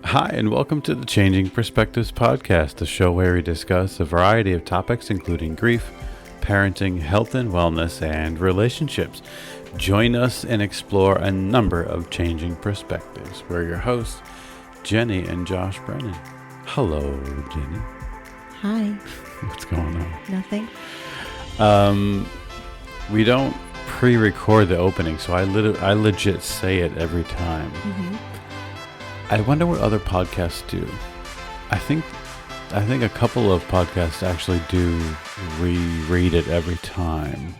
Hi, and welcome to the Changing Perspectives podcast, a show where we discuss a variety of topics, including grief, parenting, health and wellness, and relationships. Join us and explore a number of changing perspectives. We're your hosts, Jenni and Josh Brennan. Hello, Jenni. Hi. What's going on? Nothing. We don't pre-record the opening, so I legit say it every time. Mm-hmm. I wonder what other podcasts do. I think a couple of podcasts actually do reread it every time.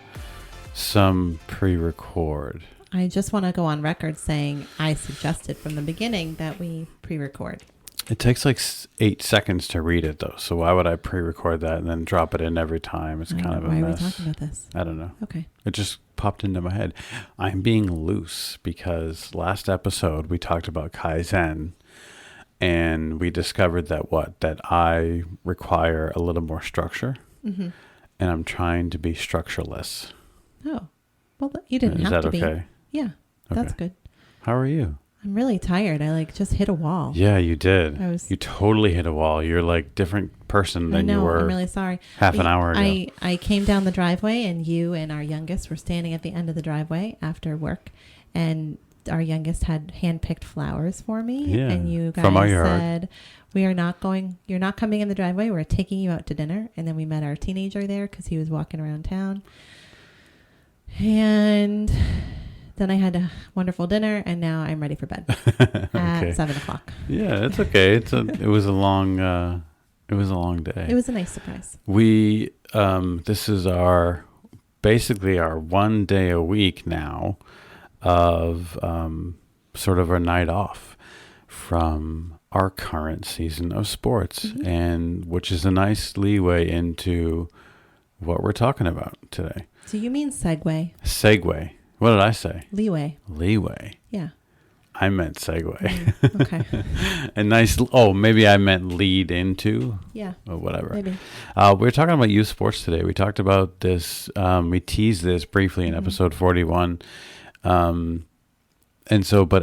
Some pre-record. I just want to go on record saying I suggested from the beginning that we pre-record. It takes like 8 seconds to read it, though. So why would I pre-record that and then drop it in every time? It's kind of a mess. Why are we talking about this? I don't know. Okay. It just popped into my head. I'm being loose because last episode we talked about Kaizen, and we discovered that I require a little more structure, and I'm trying to be structureless. Oh, well, you didn't have to be. Is that okay? Yeah, that's good. How are you? I'm really tired. I just hit a wall. Yeah, you did. You totally hit a wall. You're like different person than you were. I'm really sorry. Half an hour ago. I came down the driveway, and you and our youngest were standing at the end of the driveway after work, and our youngest had hand-picked flowers for me. Yeah, and you guys from our yard. said, you're not coming in the driveway. We're taking you out to dinner. And then we met our teenager there because he was walking around town. And then I had a wonderful dinner, and now I'm ready for bed at 7:00. Yeah, it's okay. It was a long day. It was a nice surprise. We this is basically our 1 day a week now of sort of our night off from our current season of sports, and which is a nice leeway into what we're talking about today. So you mean segue? Segue. What did I say? Leeway. Yeah. I meant segue. Okay. A nice. Oh, maybe I meant lead into. Yeah. Or whatever. Maybe. We're talking about youth sports today. We talked about this. We teased this briefly in episode 41. But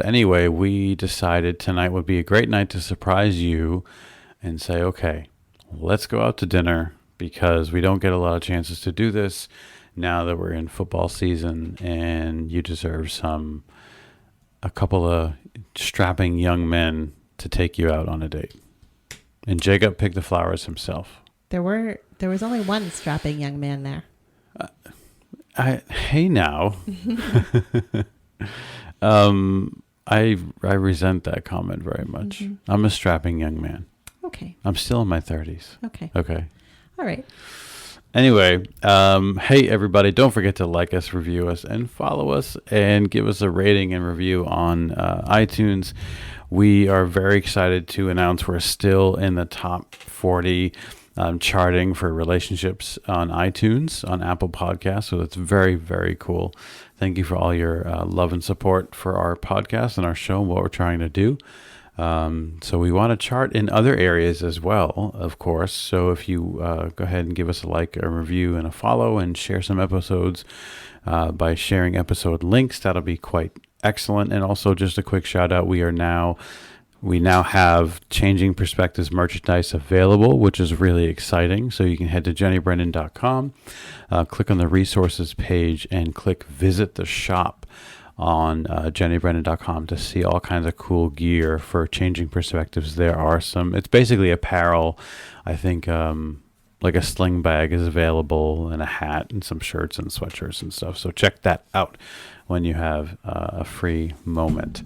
anyway, we decided tonight would be a great night to surprise you and say, okay, let's go out to dinner, because we don't get a lot of chances to do this now that we're in football season, and you deserve a couple of strapping young men to take you out on a date. And Jacob picked the flowers himself. There was only one strapping young man there. Hey now. I resent that comment very much. I'm a strapping young man. Okay. I'm still in my 30s. Okay. All right. Anyway, hey everybody, don't forget to like us, review us, and follow us, and give us a rating and review on iTunes. We are very excited to announce we're still in the top 40 charting for relationships on iTunes, on Apple Podcasts, so that's very, very cool. Thank you for all your love and support for our podcast and our show and what we're trying to do. So we want to chart in other areas as well, of course. So if you go ahead and give us a like, a review, and a follow, and share some episodes by sharing episode links, that'll be quite excellent. And also just a quick shout out, we now have Changing Perspectives merchandise available, which is really exciting. So you can head to jennybrennan.com, click on the resources page, and click visit the shop on jennybrennan.com to see all kinds of cool gear for Changing Perspectives. There are it's basically apparel. I think like a sling bag is available, and a hat, and some shirts and sweatshirts and stuff. So check that out when you have a free moment.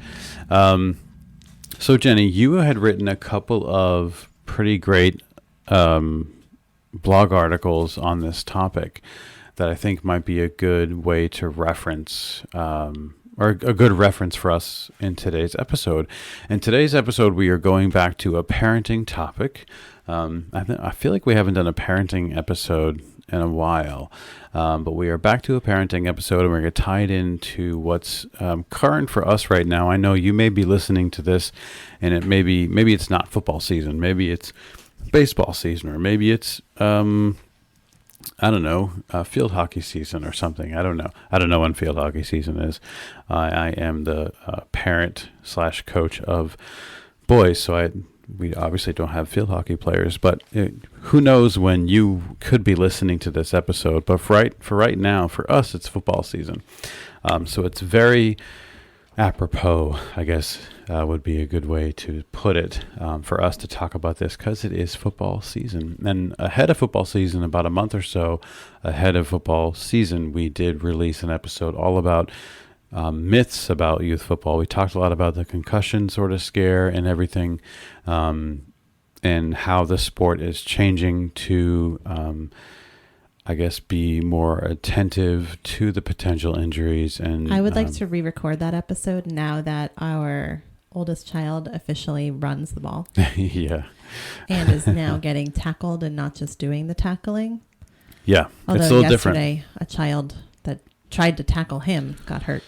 So Jenni, you had written a couple of pretty great blog articles on this topic that I think might be a good way to reference, or a good reference for us in today's episode. In today's episode, we are going back to a parenting topic. I feel like we haven't done a parenting episode in a while, but we are back to a parenting episode, and we're going to tie it into what's current for us right now. I know you may be listening to this, and maybe it's not football season, maybe it's baseball season, or maybe it's field hockey season or something. I don't know. I don't know when field hockey season is. I am the parent / coach of boys, so we obviously don't have field hockey players, but who knows when you could be listening to this episode. But for right now, for us, it's football season. So it's very apropos, I guess, would be a good way to put it, for us to talk about this, because it is football season. And ahead of football season, about a month or so ahead of football season, we did release an episode all about myths about youth football. We talked a lot about the concussion sort of scare and everything, and how the sport is changing to, I guess, be more attentive to the potential injuries. And I would like to re-record that episode now that our oldest child officially runs the ball. Yeah. And is now getting tackled and not just doing the tackling. Yeah. Although it's a little yesterday, different. a child that tried to tackle him got hurt.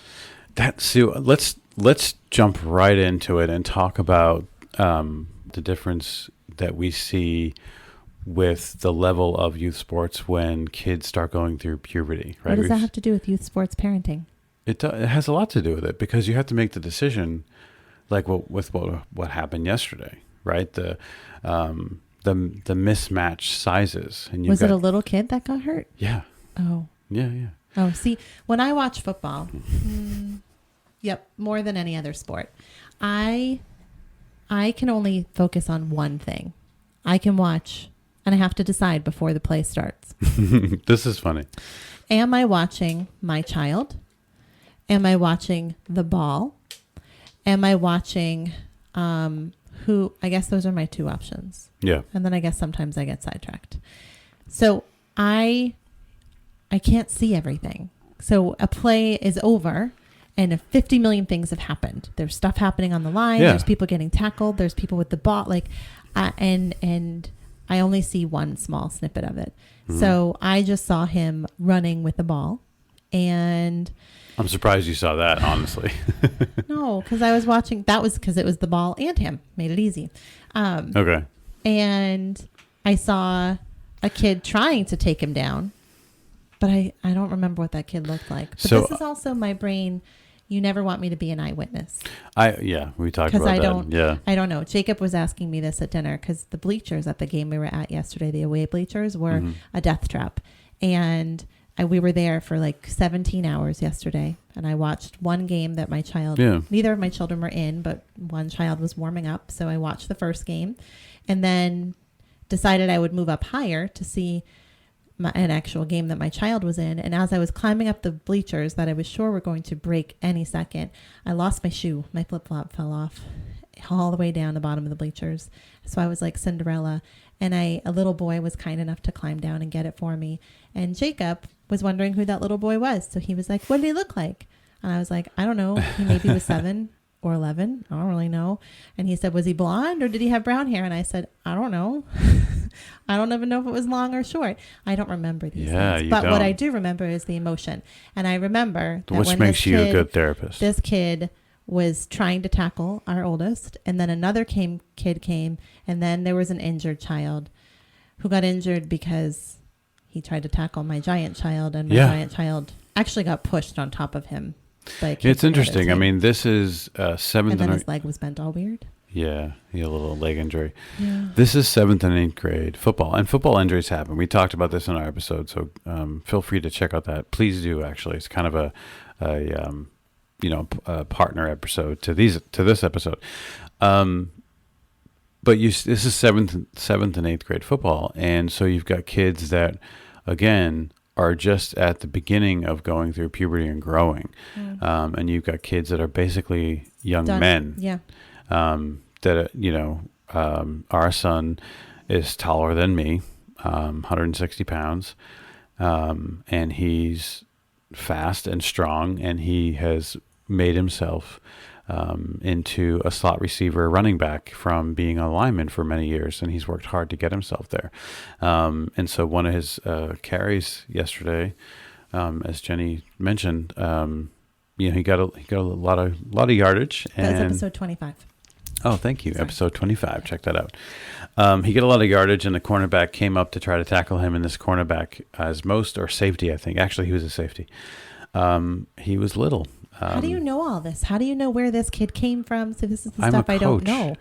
Let's jump right into it and talk about the difference that we see with the level of youth sports when kids start going through puberty. Right? What does that have to do with youth sports parenting? It has a lot to do with it, because you have to make the decision, like what happened yesterday, right? The mismatched sizes. And was it a little kid that got hurt? Yeah. Oh. Yeah. Oh, see, when I watch football, yep, more than any other sport, I can only focus on one thing. I can watch, and I have to decide before the play starts. This is funny. Am I watching my child? Am I watching the ball? Am I watching who? I guess those are my two options. Yeah. And then I guess sometimes I get sidetracked. So I can't see everything. So a play is over and 50 million things have happened. There's stuff happening on the line. Yeah. There's people getting tackled. There's people with the ball. And I only see one small snippet of it. Mm-hmm. So I just saw him running with the ball, and I'm surprised you saw that, honestly. no, because I was watching. That was because it was the ball and him. Made it easy. Okay. And I saw a kid trying to take him down, but I don't remember what that kid looked like. But so, this is also my brain. You never want me to be an eyewitness. We talked about that. I don't know. Jacob was asking me this at dinner because the bleachers at the game we were at yesterday, the away bleachers, were a death trap. And we were there for like 17 hours yesterday. And I watched one game that neither of my children were in, but one child was warming up. So I watched the first game and then decided I would move up higher to see an actual game that my child was in. And as I was climbing up the bleachers that I was sure were going to break any second, I lost my shoe. My flip-flop fell off all the way down the bottom of the bleachers. So I was like Cinderella. And a little boy was kind enough to climb down and get it for me. And Jacob was wondering who that little boy was. So he was like, what did he look like? And I was like, I don't know. He maybe was 7 or 11. I don't really know. And he said, was he blonde or did he have brown hair? And I said, I don't know. I don't even know if it was long or short. I don't remember these things. But what I do remember is the emotion. And I remember that which makes you a good therapist. This kid was trying to tackle our oldest, and then another kid came, and then there was an injured child who got injured because he tried to tackle my giant child, and my giant child actually got pushed on top of him. It's interesting. I mean, this is 7th and then his leg was bent all weird. Yeah, he had a little leg injury. Yeah. This is 7th and 8th grade football, and football injuries happen. We talked about this in our episode, so feel free to check out that. Please do. Actually, it's kind of a partner episode to this episode. But this is 7th and 8th grade football, and so you've got kids that, again, are just at the beginning of going through puberty and growing, and you've got kids that are basically young men. Yeah. Our son is taller than me, 160 pounds, and he's fast and strong, and he has made himself into a slot receiver running back from being a lineman for many years, and he's worked hard to get himself there. And so one of his carries yesterday, as Jenny mentioned, he got a lot of yardage. That was episode 25. Oh, thank you. Sorry. Episode 25. Check that out. He got a lot of yardage, and the cornerback came up to try to tackle him, and this cornerback, safety, I think. Actually, he was a safety. He was little. How do you know all this? How do you know where this kid came from? So this is the I'm stuff a I don't coach. know.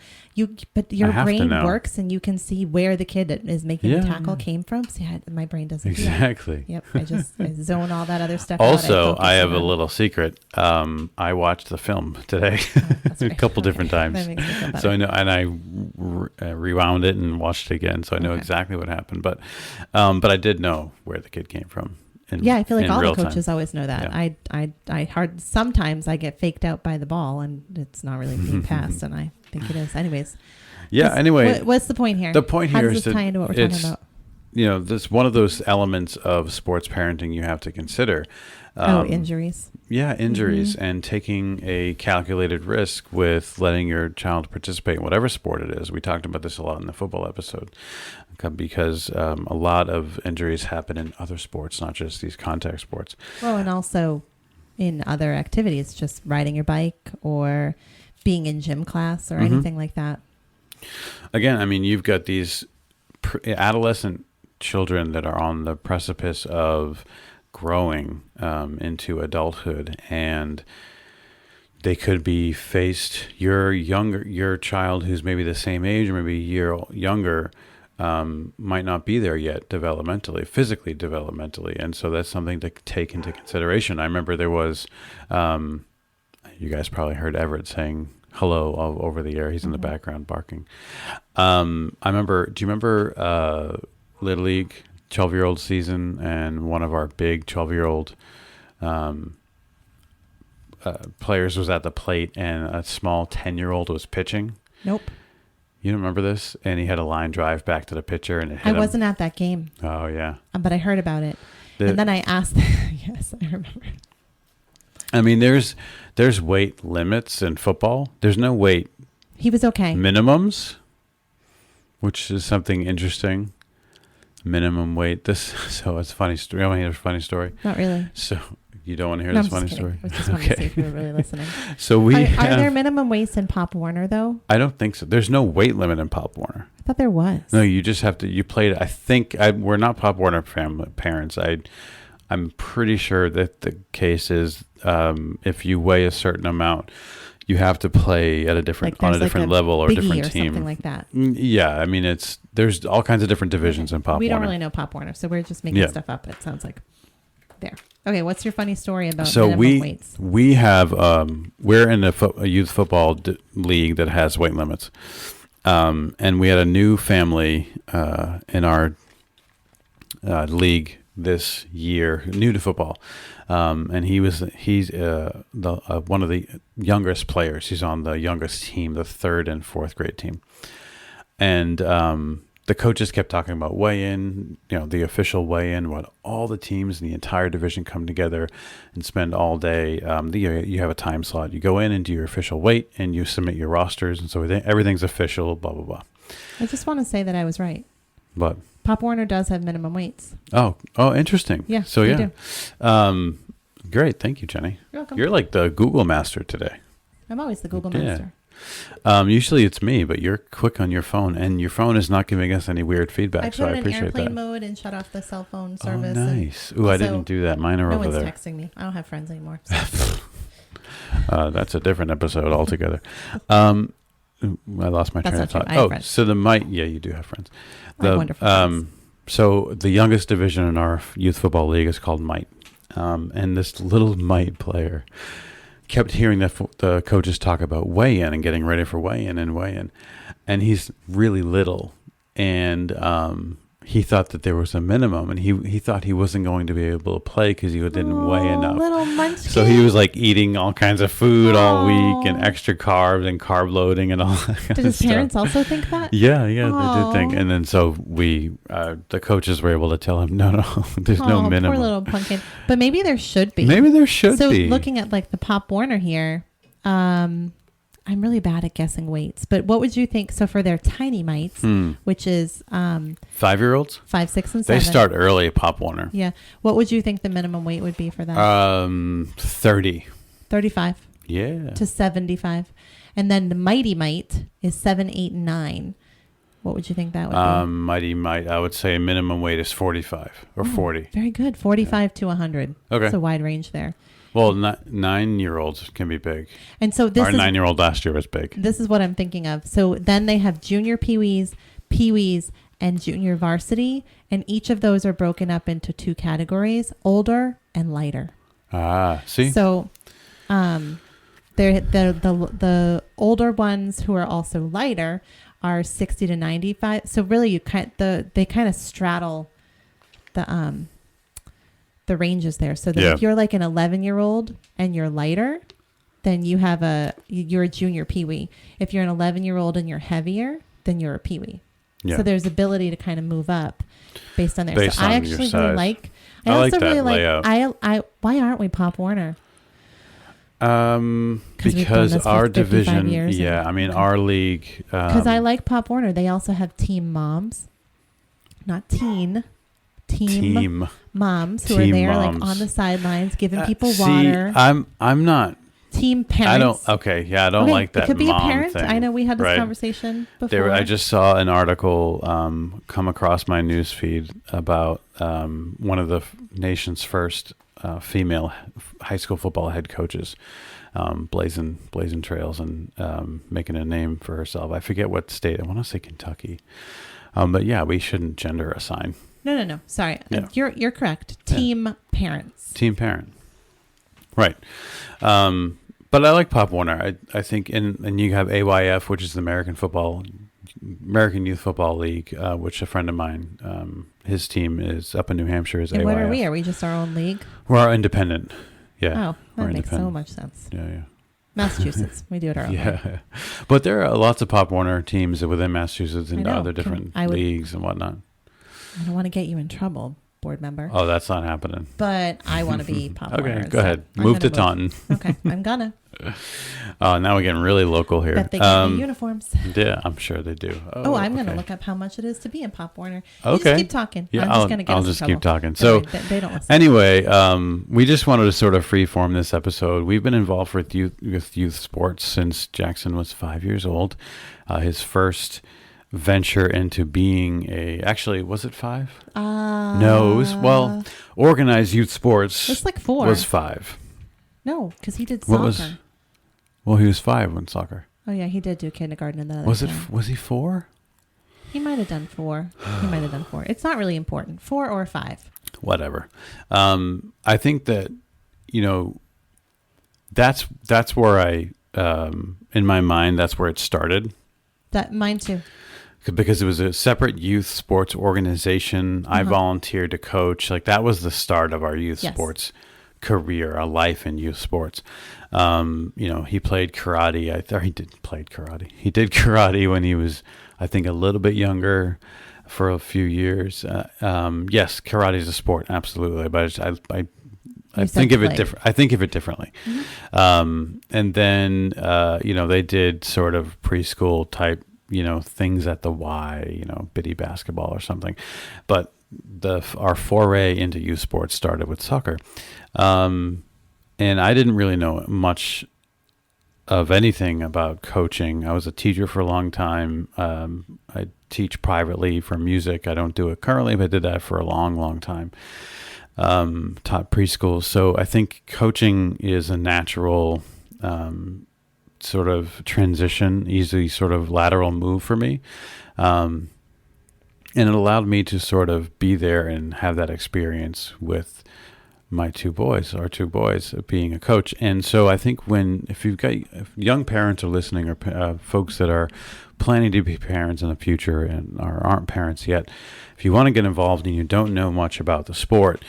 But your have to brain know. works, and you can see where the kid that is making the tackle came from. See, my brain doesn't. Exactly. Do that. Yep. I zone all that other stuff out. Also, I have a little secret. I watched the film today a couple different times. That makes me feel better. So I know, and I rewound it and watched it again, so I know exactly what happened. But I did know where the kid came from. I feel like all the coaches time. always know that. Yeah. Sometimes I get faked out by the ball, and it's not really being passed, and I think it is. Anyways. Yeah. Anyway, what's the point here? The point How here does is this tie into what we're talking about? This one of those elements of sports parenting you have to consider. Injuries. Yeah, injuries and taking a calculated risk with letting your child participate in whatever sport it is. We talked about this a lot in the football episode because a lot of injuries happen in other sports, not just these contact sports. Well, and also in other activities, just riding your bike or being in gym class or anything like that. Again, I mean, you've got these adolescent children that are on the precipice of growing into adulthood, and they could be faced. Your child who's maybe the same age or maybe a year younger might not be there yet physically developmentally, and so that's something to take into consideration. I remember there was, you guys probably heard Everett saying hello over the air. He's in the background barking. I remember. Do you remember Little League 12-year-old season, and one of our big 12-year-old players was at the plate, and a small 10-year-old was pitching? Nope. You don't remember this? And he had a line drive back to the pitcher, and it hit him. I wasn't at that game. Oh, yeah. But I heard about it. And then I asked. Yes, I remember. I mean, there's weight limits in football. There's no weight. He was okay. Minimums, which is something interesting. Minimum weight. So it's a funny story. You want to hear a funny story? Not really. So you don't want to hear this funny story? I just want to see if you were really listening. So are there minimum weights in Pop Warner though? I don't think so. There's no weight limit in Pop Warner. I thought there was. No, you just have to. You played. I think we're not Pop Warner parents. I'm pretty sure that the case is if you weigh a certain amount, you have to play at a different level or a different team, something like that. Yeah, I mean there's all kinds of different divisions in Pop Warner. We don't really know Pop Warner, so we're just making stuff up. It sounds like there. Okay, what's your funny story about minimum weights? We have we're in a youth football league that has weight limits, and we had a new family in our league this year, new to football, and he's one of the youngest players. He's on the youngest team, the 3rd and 4th grade team, and the coaches kept talking about weigh-in, the official weigh-in, what all the teams in the entire division come together and spend all day. You have a time slot. You go in and do your official weight, and you submit your rosters, and so everything's official. Blah blah blah. I just want to say that I was right. What? Pop Warner does have minimum weights. Oh, interesting. Yeah. So yeah. Do. Great. Thank you, Jenny. You're welcome. You're like the Google master today. I'm always the Google master. Usually it's me, but you're quick on your phone, and your phone is not giving us any weird feedback. So I appreciate that. I put it in airplane mode and shut off the cell phone service. Oh, nice. Ooh, I didn't do that. Mine are over there. No one's texting me. I don't have friends anymore. So. That's a different episode altogether. I lost my train of thought. Oh, so the might. Yeah, you do have friends. Wonderful friends. So the youngest division in our youth football league is called Might, and this little Might player kept hearing the coaches talk about weigh-in and getting ready for weigh-in, and he's really little, and he thought that there was a minimum, and he thought he wasn't going to be able to play because he didn't weigh enough. Little munchkin. So he was like eating all kinds of food all week and extra carbs and carb loading and all that kind of stuff. Did his parents also think that? Yeah, they did think. And then so the coaches were able to tell him, no, there's no minimum. Poor little pumpkin. But maybe there should be. So looking at like the Pop Warner here, I'm really bad at guessing weights, but what would you think? So for their tiny mites, which is 5-year-olds, 5, 6, and 7, they start early at Pop Warner. Yeah. What would you think the minimum weight would be for them? 30. 35. Yeah. To 75, and then the Mighty Might is 7, 8, and 9. What would you think that would be? Mighty Might, I would say minimum weight is 45 or 40. Very good. 45 to 100. Okay. It's a wide range there. Well, 9-year-olds can be big. And so Our 9-year-old last year was big. This is what I'm thinking of. So then they have junior peewees, and junior varsity, and each of those are broken up into 2 categories: older and lighter. See. So, they're the older ones who are also lighter are 60 to 95. So really, they kind of straddle the ranges there. So that if you're like an 11-year-old and you're lighter, then you're a junior peewee. If you're an 11-year-old and you're heavier, then you're a peewee. Yeah. So there's ability to kind of move up based on there. Based so on I actually your size. really like. I also like that really layout. Why aren't we Pop Warner? Because our division, our league. Because I like Pop Warner. They also have team moms, not team moms who are there like on the sidelines giving people water. I'm not. Team parents. I don't like that. It could be mom a parent. thing, I know we had this right? conversation before. I just saw an article come across my news feed about one of the nation's first female high school football head coaches, blazing trails and making a name for herself. I forget what state. I want to say Kentucky. But yeah, we shouldn't gender assign. No. Sorry. Yeah. You're correct. Team parents. Team parent. Right. But I like Pop Warner. I think, and you have AYF, which is the American Youth Football League, which a friend of mine, his team is up in New Hampshire. Is and AYF. What are we? Are we just our own league? We're independent. Yeah. Oh, that makes so much sense. Yeah. Massachusetts, we do it our own way. But there are lots of Pop Warner teams within Massachusetts and other different leagues and whatnot. I don't want to get you in trouble, board member. Oh, that's not happening. But I want to be Pop Warner. Okay, go ahead. Move to Taunton. Okay, I'm gonna. Now we're getting really local here. Bet they get me uniforms. Yeah, I'm sure they do. I'm going to look up how much it is to be in Pop Warner. Okay. You just keep talking. Yeah, I'll just keep talking. So they don't listen. Anyway, we just wanted to sort of freeform this episode. We've been involved with youth sports since Jackson was 5 years old. His first venture into being was it 5? No, it was, organized youth sports. It's like 4. Was 5. No, because he did soccer. He was 5 when soccer. Oh yeah, he did do kindergarten and then. Was he 4? He might have done 4. It's not really important. 4 or 5. Whatever. I think that, that's where in my mind, that's where it started. Mine too. Because it was a separate youth sports organization. I volunteered to coach. Like that was the start of our youth sports career, a life in youth sports. He played karate. He did karate when he was, I think, a little bit younger for a few years. Yes, karate is a sport, absolutely. But I think of it different. I think of it differently. Mm-hmm. And then, they did sort of preschool type, things at the Y, bitty basketball or something. But our foray into youth sports started with soccer. And I didn't really know much of anything about coaching. I was a teacher for a long time. I teach privately for music. I don't do it currently, but I did that for a long, long time. Taught preschool. So I think coaching is a natural sort of transition, easy sort of lateral move for me. And it allowed me to sort of be there and have that experience with our two boys being a coach. And so I think if young parents are listening or folks that are planning to be parents in the future and aren't parents yet, if you want to get involved and you don't know much about the sport,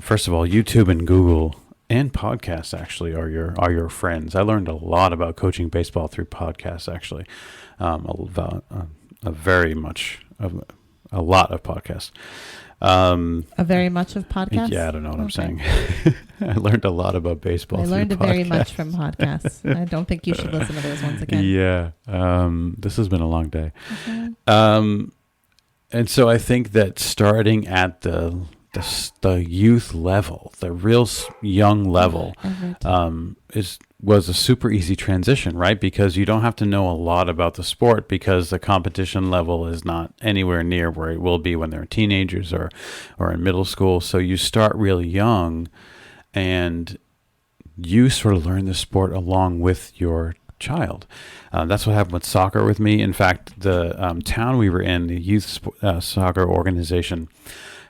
first of all, YouTube and Google and podcasts actually are your friends. I learned a lot about coaching baseball through podcasts actually, a lot of podcasts. A very much of podcasts? Yeah, I don't know what I'm saying. I learned a lot about basable. I learned very much from podcasts. I don't think you should listen to those ones again. Yeah. This has been a long day. Okay. And so I think that starting at the youth level, the real young level, was a super easy transition, right? Because you don't have to know a lot about the sport because the competition level is not anywhere near where it will be when they're teenagers or in middle school. So you start really young, and you sort of learn the sport along with your child. That's what happened with soccer with me. In fact, the town we were in, the youth soccer organization,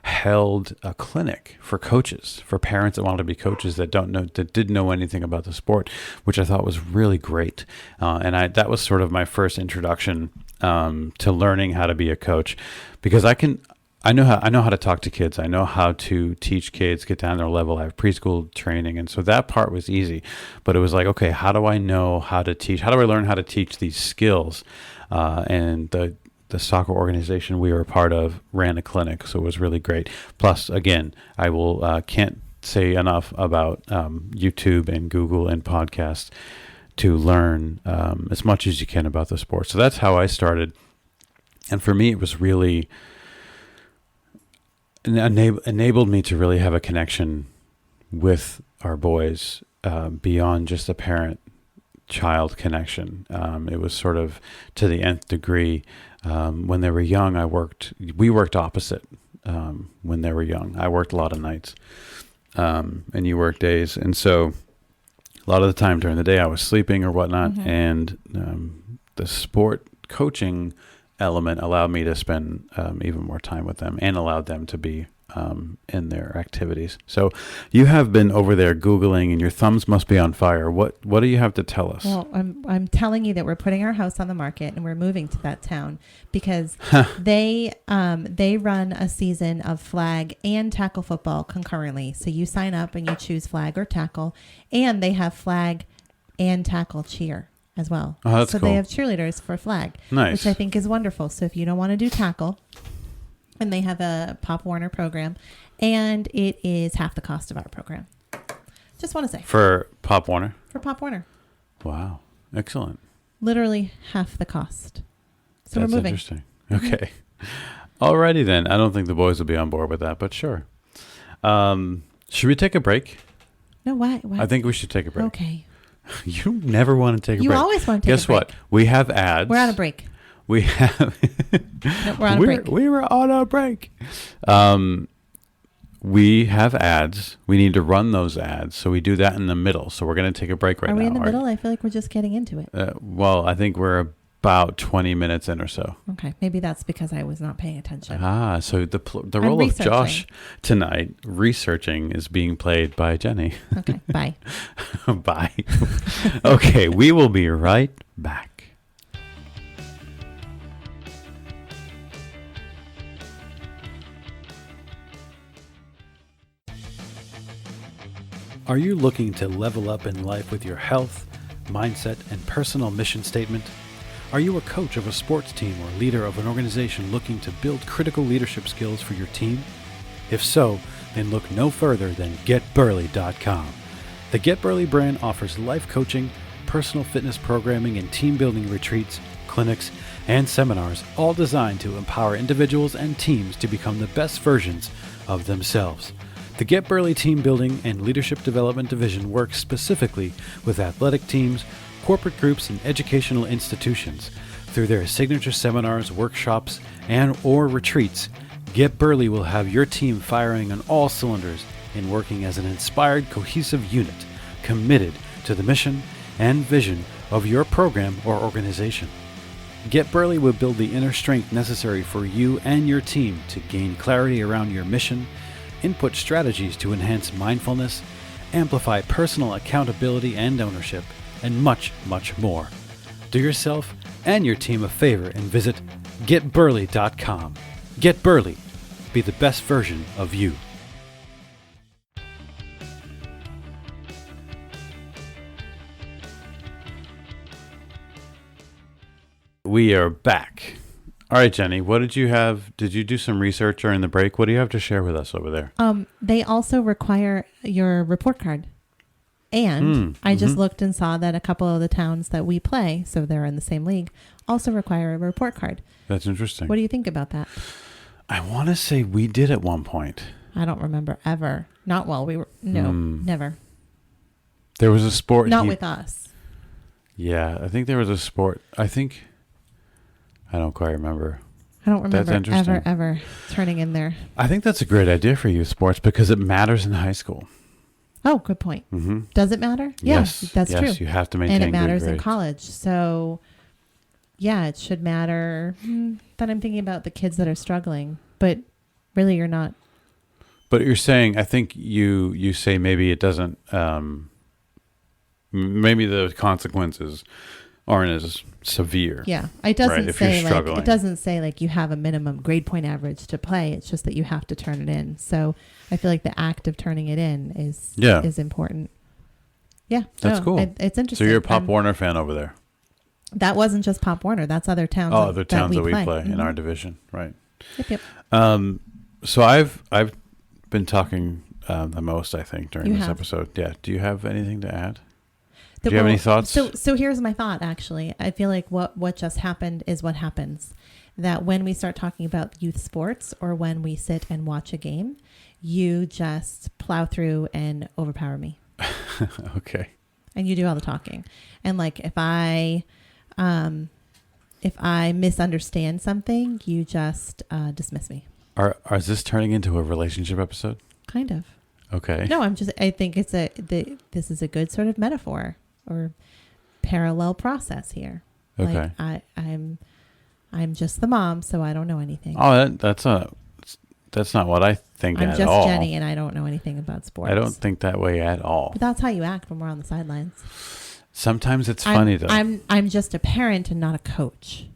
held a clinic for coaches, for parents that wanted to be coaches that didn't know anything about the sport, which I thought was really great. And that was sort of my first introduction to learning how to be a coach, because I know how to talk to kids. I know how to teach kids, get down their level. I have preschool training. And so that part was easy, but it was like, okay, how do I know how to teach? How do I learn how to teach these skills? And the soccer organization we were a part of ran a clinic, so it was really great. Plus, again, I can't say enough about YouTube and Google and podcasts to learn as much as you can about the sport. So that's how I started. And for me, it was really enabled me to really have a connection with our boys beyond just a parent-child connection. It was sort of to the nth degree. When they were young, we worked opposite when they were young. I worked a lot of nights, and you worked days. And so a lot of the time during the day I was sleeping or whatnot. Mm-hmm. And the sport coaching element allowed me to spend even more time with them, and allowed them to be in their activities. So you have been over there Googling, and your thumbs must be on fire. What do you have to tell us? Well, I'm telling you that we're putting our house on the market and we're moving to that town because they run a season of flag and tackle football concurrently. So you sign up and you choose flag or tackle, and they have flag and tackle cheer as well. Oh, that's so cool. They have cheerleaders for flag, nice, which I think is wonderful. So if you don't want to do tackle, and they have a Pop Warner program, and it is half the cost of our program. Just want to say. For Pop Warner? For Pop Warner. Wow. Excellent. Literally half the cost. So that's we're moving. Interesting. Okay. Alrighty then. I don't think the boys will be on board with that, but sure. Should we take a break? No, why? I think we should take a break. Okay. You never want to take a break. You always want to take a break. Guess what? We have ads. We're on a break. We have. No, we're on a break. We were on a break. We have ads. We need to run those ads, so we do that in the middle. So we're going to take a break right now. Are we in the middle? I feel like we're just getting into it. Well, I think we're about 20 minutes in or so. Okay, maybe that's because I was not paying attention. So the role of Josh tonight, researching, is being played by Jenny. Okay, bye. Bye. Okay, we will be right back. Are you looking to level up in life with your health, mindset, and personal mission statement? Are you a coach of a sports team or leader of an organization looking to build critical leadership skills for your team? If so, then look no further than GetBurley.com. The Get Burley brand offers life coaching, personal fitness programming, and team building retreats, clinics, and seminars, all designed to empower individuals and teams to become the best versions of themselves. The Get Burley Team Building and Leadership Development Division works specifically with athletic teams, corporate groups, and educational institutions. Through their signature seminars, workshops, and/or retreats, Get Burley will have your team firing on all cylinders and working as an inspired, cohesive unit, committed to the mission and vision of your program or organization. Get Burley will build the inner strength necessary for you and your team to gain clarity around your mission, input strategies to enhance mindfulness, amplify personal accountability and ownership, and much, much more. Do yourself and your team a favor and visit GetBurley.com. Get Burley. Be the best version of you. We are back. All right, Jenny, what did you have? Did you do some research during the break? What do you have to share with us over there? They also require your report card. And I just looked and saw that a couple of the towns that we play, so they're in the same league, also require a report card. That's interesting. What do you think about that? I want to say we did at one point. I don't remember ever. Not while we were. No, never. There was a sport. Not with us. Yeah, I think there was a sport. I don't quite remember. I don't remember ever turning in there. I think that's a great idea for youth sports because it matters in high school. Oh, good point. Mm-hmm. Does it matter? Yes, that's true. You have to maintain and it matters good in grades. college. So, yeah, it should matter. That I'm thinking about the kids that are struggling, but really, you're not. But you're saying, I think you say maybe it doesn't. Maybe the consequences aren't as severe. Yeah, it doesn't if say you're like struggling. it doesn't say like you have a minimum grade point average to play. It's just that you have to turn it in. So I feel like the act of turning it in is important. Yeah, that's cool. It's interesting. So you're a Pop Warner fan over there. That wasn't just Pop Warner. That's other towns. Other towns that we play mm-hmm. in our division, right? Yep. So I've been talking the most, I think, during this episode. Yeah. Do you have anything to add? Do you have any thoughts? So here's my thought, actually. I feel like what just happened is what happens. That when we start talking about youth sports or when we sit and watch a game, you just plow through and overpower me. Okay. And you do all the talking. And like if I misunderstand something, you just dismiss me. Is this turning into a relationship episode? Kind of. Okay. No, I think this is a good sort of metaphor or parallel process here. Okay. Like I'm just the mom, so I don't know anything. Oh, that's not what I think I'm at just all. Jenny, and I don't know anything about sports. I don't think that way at all. But that's how you act when we're on the sidelines. Sometimes it's funny though. I'm just a parent and not a coach.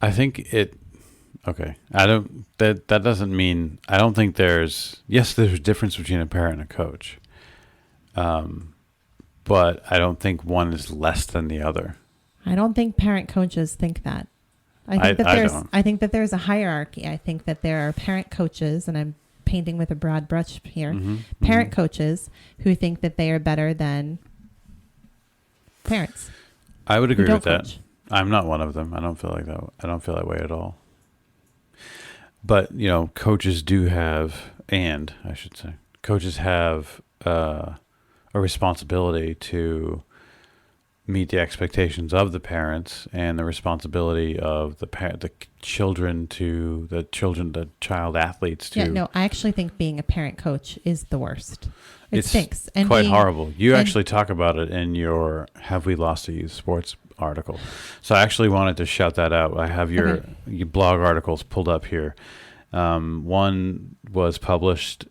I think it. Okay. That doesn't mean. I don't think there's a difference between a parent and a coach. But I don't think one is less than the other. I don't think parent coaches think that. I think that there's a hierarchy. I think that there are parent coaches, and I'm painting with a broad brush here. Mm-hmm, parent coaches who think that they are better than parents. I would agree with that. Coach. I'm not one of them. I don't feel like that. I don't feel that way at all. But, coaches do have, and I should say, coaches have a responsibility to meet the expectations of the parents and the responsibility of the child athletes to. Yeah, no, I actually think being a parent coach is the worst. It stinks. And quite horrible. You actually talk about it in your Have We Lost a Youth Sports article. So I actually wanted to shout that out. I have your blog articles pulled up here. One was published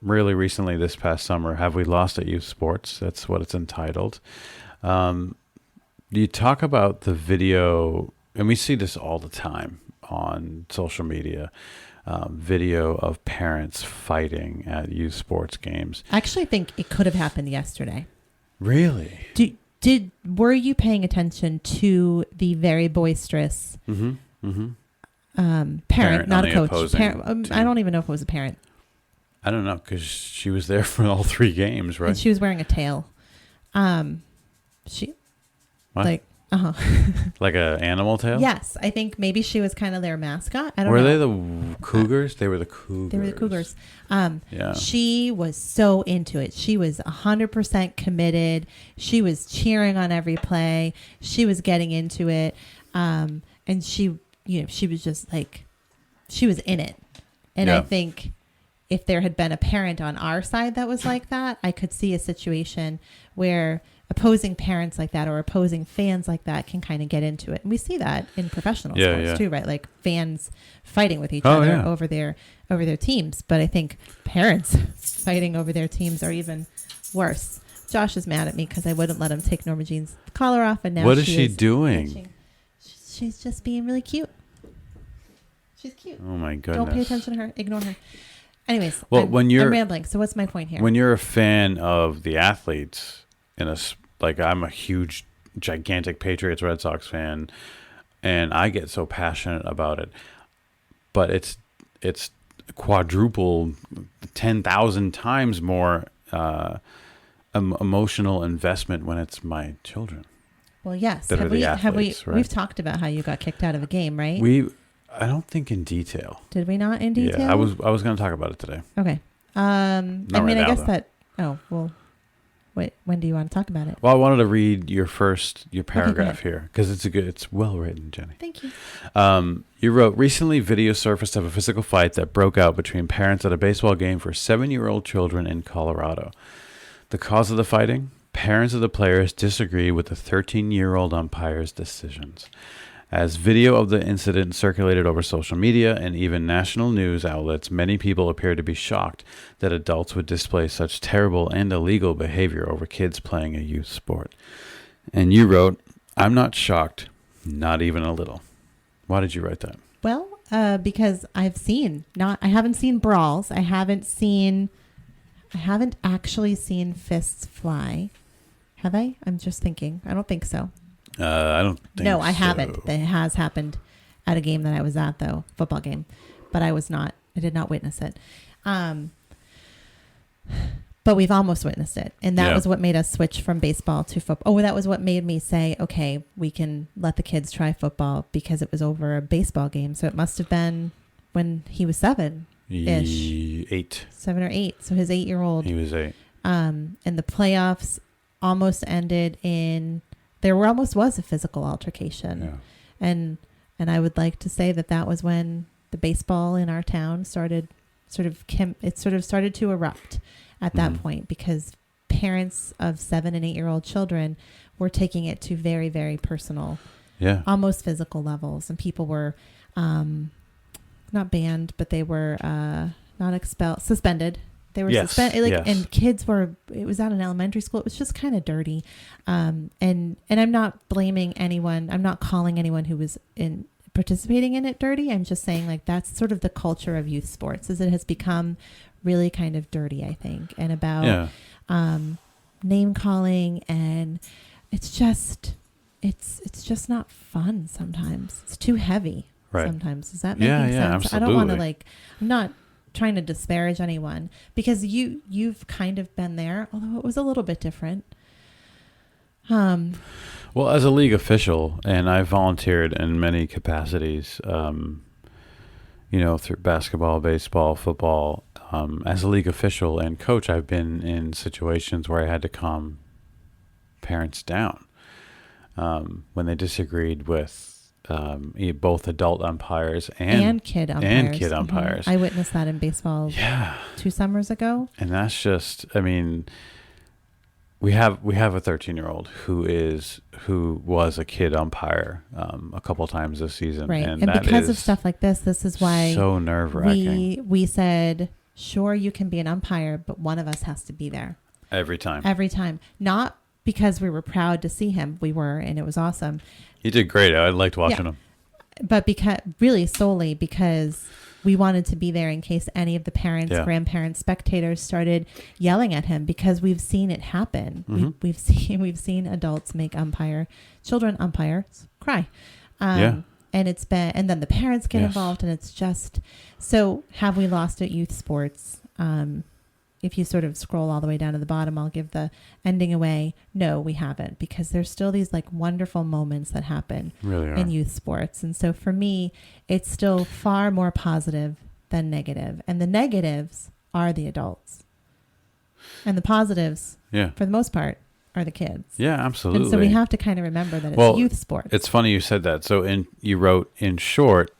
really recently this past summer. Have We Lost at Youth Sports? That's what it's entitled. You talk about the video, and we see this all the time on social media, video of parents fighting at youth sports games. I actually think it could have happened yesterday. Really? Were you paying attention to the very boisterous parent, not a coach? Parent, I don't even know if it was a parent. I don't know, because she was there for all three games, right? And she was wearing a tail. What? Like an animal tail? Yes, I think maybe she was kind of their mascot. I don't know. Were they the Cougars? They were the Cougars. They were the Cougars. Yeah. She was so into it. She was 100% committed. She was cheering on every play. She was getting into it. And she was just like, she was in it. And I think if there had been a parent on our side that was like that, I could see a situation where opposing parents like that or opposing fans like that can kind of get into it. And we see that in professional sports too, right? Like fans fighting with each other over their teams. But I think parents fighting over their teams are even worse. Josh is mad at me because I wouldn't let him take Norma Jean's collar off. And now what is she doing? Pitching. She's just being really cute. She's cute. Oh my goodness. Don't pay attention to her. Ignore her. Anyways, well, I'm rambling. So what's my point here? When you're a fan of the athletes, I'm a huge, gigantic Patriots Red Sox fan, and I get so passionate about it. But it's quadruple, 10,000 times more emotional investment when it's my children. Well, yes. Right? We've talked about how you got kicked out of a game, right? I don't think in detail. Did we not in detail? Yeah, I was going to talk about it today. Okay. I guess that. Oh well. When do you want to talk about it? Well, I wanted to read your paragraph Okay, here because it's well written, Jenny. Thank you. You wrote, recently video surfaced of a physical fight that broke out between parents at a baseball game for 7-year-old children in Colorado. The cause of the fighting? Parents of the players disagree with the 13-year-old umpire's decisions. As video of the incident circulated over social media and even national news outlets, many people appeared to be shocked that adults would display such terrible and illegal behavior over kids playing a youth sport. And you wrote, I'm not shocked, not even a little. Why did you write that? Well, because I haven't seen brawls. I haven't actually seen fists fly. Have I? I'm just thinking. I don't think so. I don't think No, I haven't. It has happened at a game that I was at, though, football game, but I did not witness it. But we've almost witnessed it. And that was what made us switch from baseball to football. Oh, that was what made me say, okay, we can let the kids try football because it was over a baseball game. So it must have been when he was 7-ish. 8. 7 or 8. So his 8-year-old. He was 8. And the playoffs almost ended in... There almost was a physical altercation. Yeah. And I would like to say that was when the baseball in our town started to erupt at that point, because parents of 7 and 8-year-old children were taking it to very, very personal, almost physical levels. And people were not banned, but they were not expelled, suspended. They were suspended, and kids were. It was at an elementary school. It was just kind of dirty, and I'm not blaming anyone. I'm not calling anyone who was participating in it dirty. I'm just saying, like, that's sort of the culture of youth sports, is it has become really kind of dirty, I think, and about name calling, and it's just not fun sometimes. It's too heavy sometimes. Does that make sense? Absolutely. I don't want to I'm not trying to disparage anyone, because you've kind of been there, although it was a little bit different. Well, as a league official, and I volunteered in many capacities, through basketball, baseball, football. As a league official and coach, I've been in situations where I had to calm parents down when they disagreed with both adult umpires and kid umpires. Mm-hmm. I witnessed that in baseball 2 summers ago. And that's just, we have a 13-year-old who was a kid umpire a couple times this season. Right. And because of stuff like this is why so nerve-wracking. We said, sure, you can be an umpire, but one of us has to be there. Every time. Not because we were proud to see him. We were, and it was awesome. He did great. I liked watching him. But solely because we wanted to be there in case any of the parents, grandparents, spectators started yelling at him, because we've seen it happen. Mm-hmm. We've seen adults make children umpires cry. And and then the parents get involved, and it's just, so have we lost at youth sports? If you sort of scroll all the way down to the bottom, I'll give the ending away. No, we haven't, because there's still these wonderful moments that happen in youth sports. And so for me, it's still far more positive than negative. And the negatives are the adults. And the positives, for the most part, are the kids. Yeah, absolutely. And so we have to kind of remember that it's youth sports. It's funny you said that. So you wrote, in short,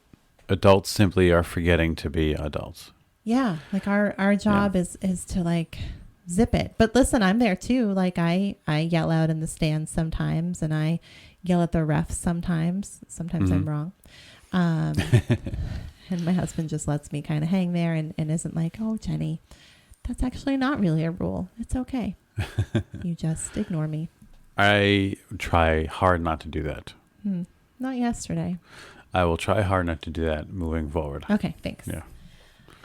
adults simply are forgetting to be adults. Yeah, our job is to zip it. But listen, I'm there too. I yell out in the stands sometimes, and I yell at the refs sometimes. Sometimes I'm wrong. And my husband just lets me kind of hang there and isn't like, oh, Jenny, that's actually not really a rule. It's okay. You just ignore me. I try hard not to do that. Not yesterday. I will try hard not to do that moving forward. Okay, thanks. Yeah.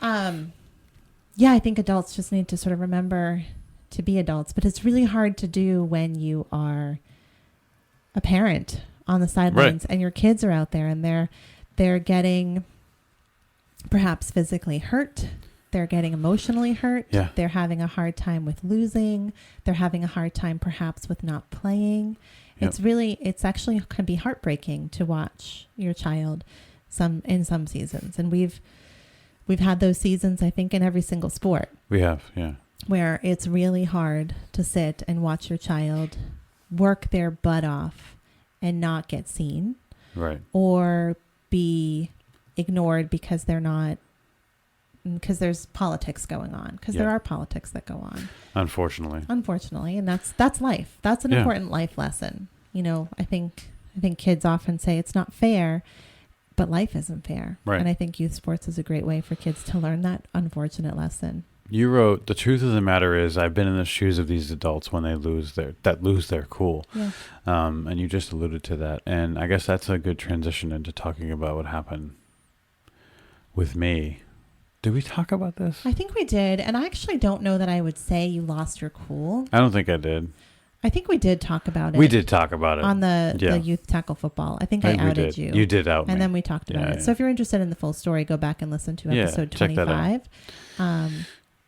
I think adults just need to sort of remember to be adults, but it's really hard to do when you are a parent on the sidelines and your kids are out there and they're getting perhaps physically hurt. They're getting emotionally hurt. Yeah. They're having a hard time with losing. They're having a hard time perhaps with not playing. Yep. It's actually can be heartbreaking to watch your child in some seasons. And we've had those seasons, I think, in every single sport. We have, yeah. where it's really hard to sit and watch your child work their butt off and not get seen. Right. Or be ignored because there's politics going on, because there are politics that go on. Unfortunately. And that's life. That's an important life lesson. You know, I think kids often say it's not fair, but life isn't fair. Right. And I think youth sports is a great way for kids to learn that unfortunate lesson. You wrote, the truth of the matter is I've been in the shoes of these adults when they lose their cool. Yeah. And you just alluded to that. And I guess that's a good transition into talking about what happened with me. Did we talk about this? I think we did. And I actually don't know that I would say you lost your cool. I don't think I did. I think we did talk about it. We did talk about it. On the youth tackle football. I think I outed you. You did out me. And then we talked about it. So if you're interested in the full story, go back and listen to episode 25.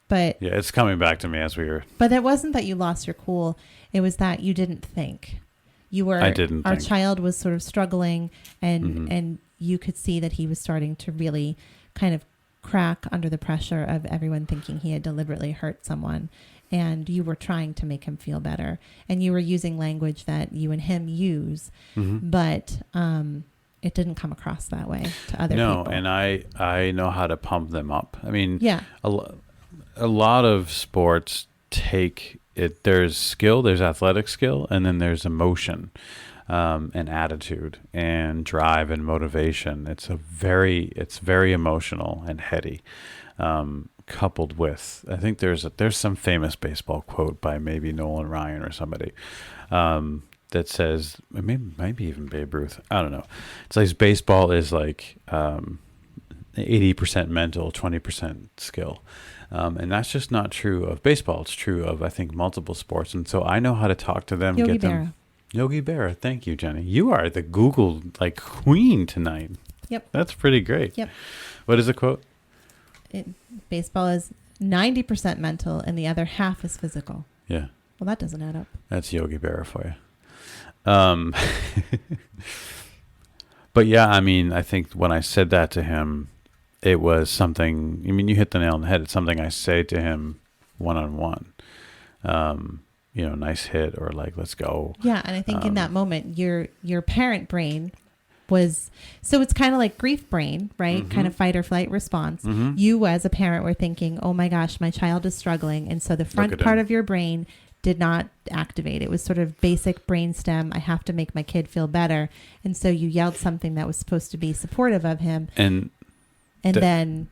But yeah, it's coming back to me as we were. But it wasn't that you lost your cool. It was that you didn't think. Our child was sort of struggling, and you could see that he was starting to really kind of crack under the pressure of everyone thinking he had deliberately hurt someone. And you were trying to make him feel better. And you were using language that you and him use. But it didn't come across that way to other people. No, and I know how to pump them up. I mean, a lot of sports take it. There's skill, there's athletic skill, and then there's emotion and attitude and drive and motivation. It's very emotional and heady. Coupled with, I think there's some famous baseball quote by maybe Nolan Ryan or somebody that says, maybe even Babe Ruth, I don't know. It's like baseball is like 80% mental, 20% skill. And that's just not true of baseball. It's true of, I think, multiple sports. And so I know how to talk to them. Yogi Berra. Yogi Berra. Thank you, Jenny. You are the Google queen tonight. Yep. That's pretty great. Yep. What is the quote? Baseball is 90% mental and the other half is physical. Yeah. Well, that doesn't add up. That's Yogi Berra for you. But yeah, I mean, I think when I said that to him, it was something, you hit the nail on the head. It's something I say to him one-on-one. Nice hit, or let's go. Yeah. And I think in that moment, your parent brain so it's kind of like grief brain, right? Kind of fight or flight response. You as a parent were thinking, oh my gosh, my child is struggling. And so the front part of your brain did not activate. It was sort of basic brainstem. I have to make my kid feel better. And so you yelled something that was supposed to be supportive of him. And then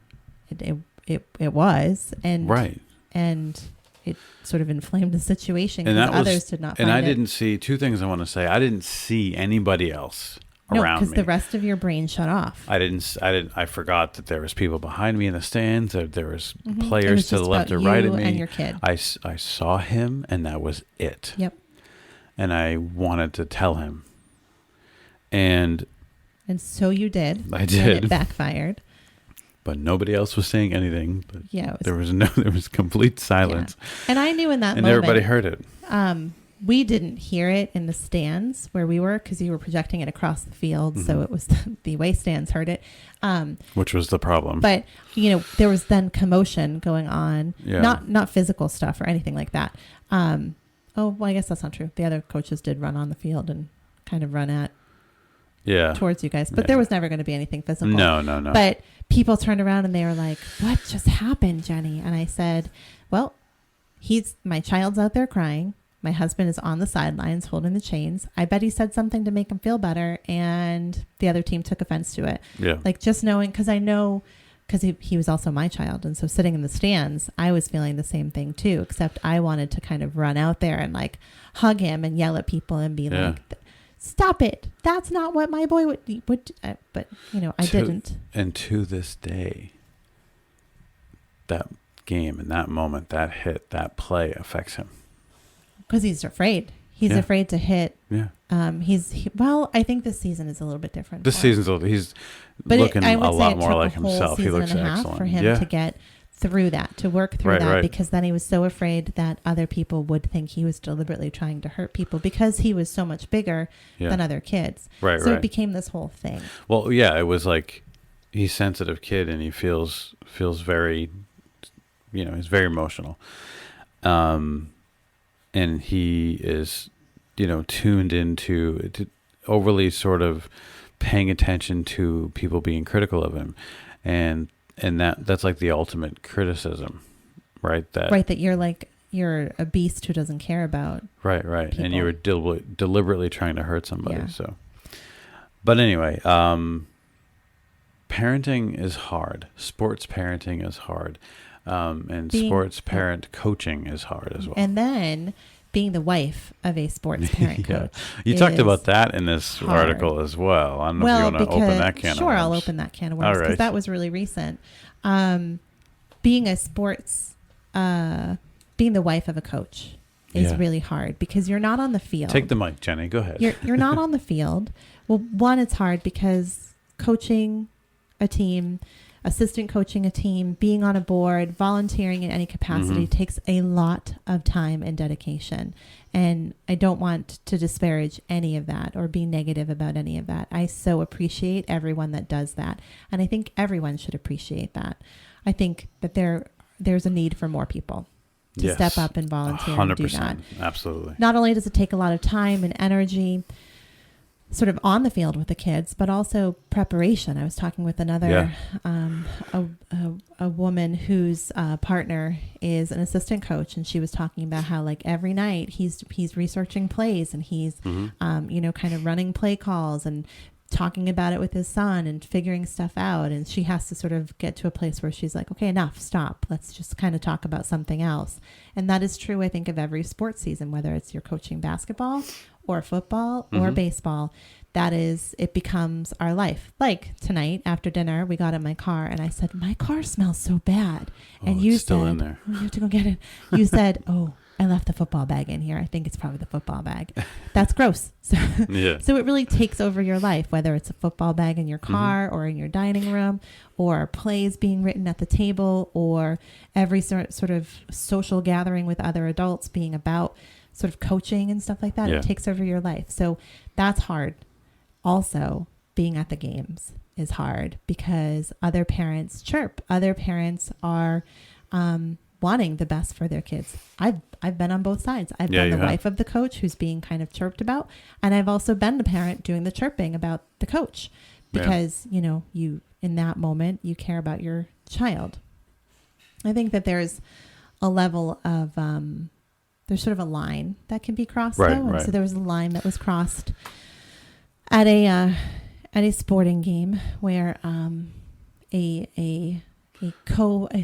it was. And, right. And it sort of inflamed the situation because others did not find it. And I didn't see, two things I want to say. I didn't see anybody else around me. No, because the rest of your brain shut off. I forgot that there was people behind me in the stands. That there was players to the left or right of me. And your kid. I saw him, and that was it. Yep. And I wanted to tell him. And so you did. I did. And it backfired. But nobody else was saying anything. But yeah, there was complete silence. Yeah. And I knew in that moment. And everybody heard it. We didn't hear it in the stands where we were because you were projecting it across the field. So it was the away stands heard it. Which was the problem. But, there was then commotion going on. Yeah. Not physical stuff or anything like that. I guess that's not true. The other coaches did run on the field and kind of run towards you guys. But there was never going to be anything physical. No. But people turned around and they were like, what just happened, Jenny? And I said, well, my child's out there crying. My husband is on the sidelines holding the chains. I bet he said something to make him feel better, and the other team took offense to it. Yeah. Just knowing, because he was also my child, and so sitting in the stands, I was feeling the same thing too, except I wanted to kind of run out there and hug him and yell at people and be like, stop it. That's not what my boy would but, I didn't. And to this day, that game and that moment, that hit, that play affects him. Because he's afraid. He's afraid to hit. Yeah. I think this season is a little bit different. He's looking a lot more like himself. He looks excellent. For him to get through that, to work through that, because then he was so afraid that other people would think he was deliberately trying to hurt people because he was so much bigger than other kids. Right. So it became this whole thing. Well, yeah, it was like he's a sensitive kid and he feels very, he's very emotional. And he is, tuned into overly sort of paying attention to people being critical of him, and that's like the ultimate criticism, right? That you're a beast who doesn't care about right people. And you were deliberately trying to hurt somebody. Yeah. So, but anyway, parenting is hard. Sports parenting is hard, and sports parent coaching is hard as well. And then being the wife of a sports parent coach. You talked about that in this article as well. I don't know if you want to open that can of worms. Sure, I'll open that can of worms because that was really recent. Being a sports, being the wife of a coach is really hard because you're not on the field. Take the mic, Jenny. Go ahead. You're not on the field. Well, one, it's hard because coaching a team, assistant coaching a team, being on a board, volunteering in any capacity takes a lot of time and dedication. And I don't want to disparage any of that or be negative about any of that. I so appreciate everyone that does that. And I think everyone should appreciate that. I think that there's a need for more people to step up and volunteer 100%, and do that. Absolutely. Not only does it take a lot of time and energy sort of on the field with the kids, but also preparation. I was talking with another, a woman whose partner is an assistant coach, and she was talking about how like every night he's researching plays and he's, kind of running play calls and talking about it with his son and figuring stuff out. And she has to sort of get to a place where she's like, okay, enough, stop. Let's just kind of talk about something else. And that is true, I think, of every sports season, whether it's you're coaching basketball or football or baseball. It becomes our life. Like tonight after dinner, we got in my car and I said, my car smells so bad. And you it's still said, in there. Oh, you have to go get it. You said, oh, I left the football bag in here. I think it's probably the football bag. That's gross. So, so it really takes over your life, whether it's a football bag in your car or in your dining room, or plays being written at the table, or every sort of social gathering with other adults being about sort of coaching and stuff like that. It takes over your life. So that's hard. Also, being at the games is hard because other parents chirp. Other parents are wanting the best for their kids. I've been on both sides. I've been the wife of the coach who's being kind of chirped about, and I've also been the parent doing the chirping about the coach because you in that moment you care about your child. I think that there's a level of there's sort of a line that can be crossed though. And so there was a line that was crossed at a sporting game where a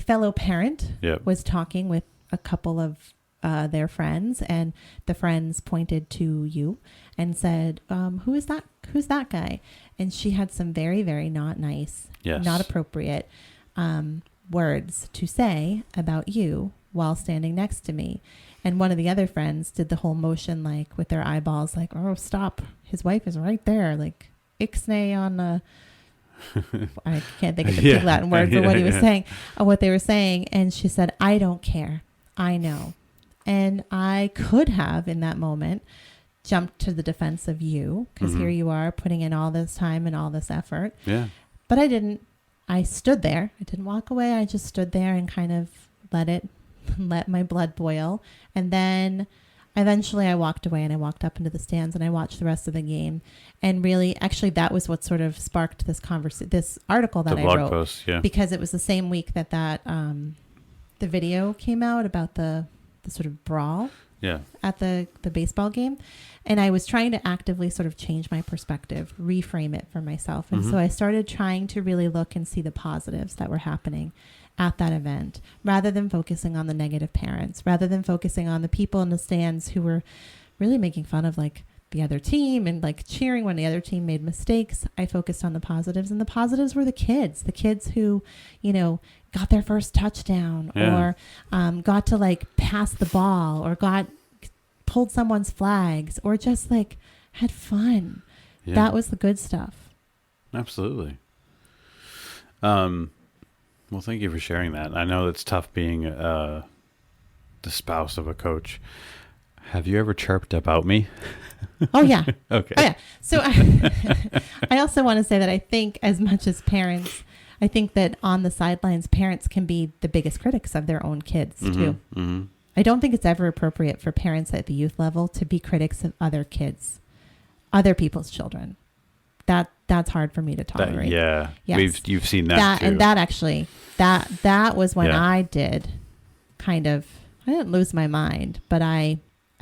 fellow parent was talking with a couple of their friends, and the friends pointed to you and said, who is that? Who's that guy? And she had some very, very not nice, not appropriate words to say about you while standing next to me. And one of the other friends did the whole motion, like with their eyeballs, like, oh, stop. His wife is right there. Like, ixnay on the... I can't think of the big Latin word for what he was saying, what they were saying. And she said, I don't care. I know. And I could have, in that moment, jumped to the defense of you, because here you are putting in all this time and all this effort. Yeah. But I didn't. I stood there. I didn't walk away. I just stood there and kind of let my blood boil. And then eventually I walked away and I walked up into the stands and I watched the rest of the game. And really, actually, that was what sort of sparked this this article that I wrote. The blog post, because it was the same week that the video came out about the sort of brawl at the baseball game. And I was trying to actively sort of change my perspective, reframe it for myself. And so I started trying to really look and see the positives that were happening at that event, rather than focusing on the negative parents, rather than focusing on the people in the stands who were really making fun of like the other team and like cheering when the other team made mistakes. I focused on the positives, and the positives were the kids who, got their first touchdown or got to like pass the ball or pulled someone's flags or just like had fun. That was the good stuff. Absolutely. Well, thank you for sharing that. I know it's tough being the spouse of a coach. Have you ever chirped about me? Oh, yeah. Okay. Oh, yeah. So I also want to say that I think as much as parents, I think that on the sidelines, parents can be the biggest critics of their own kids too. I don't think it's ever appropriate for parents at the youth level to be critics of other kids, other people's children. That's hard for me to tolerate. Yes. You've seen that too. And that actually, that was when Yeah. I did kind of, I didn't lose my mind, but I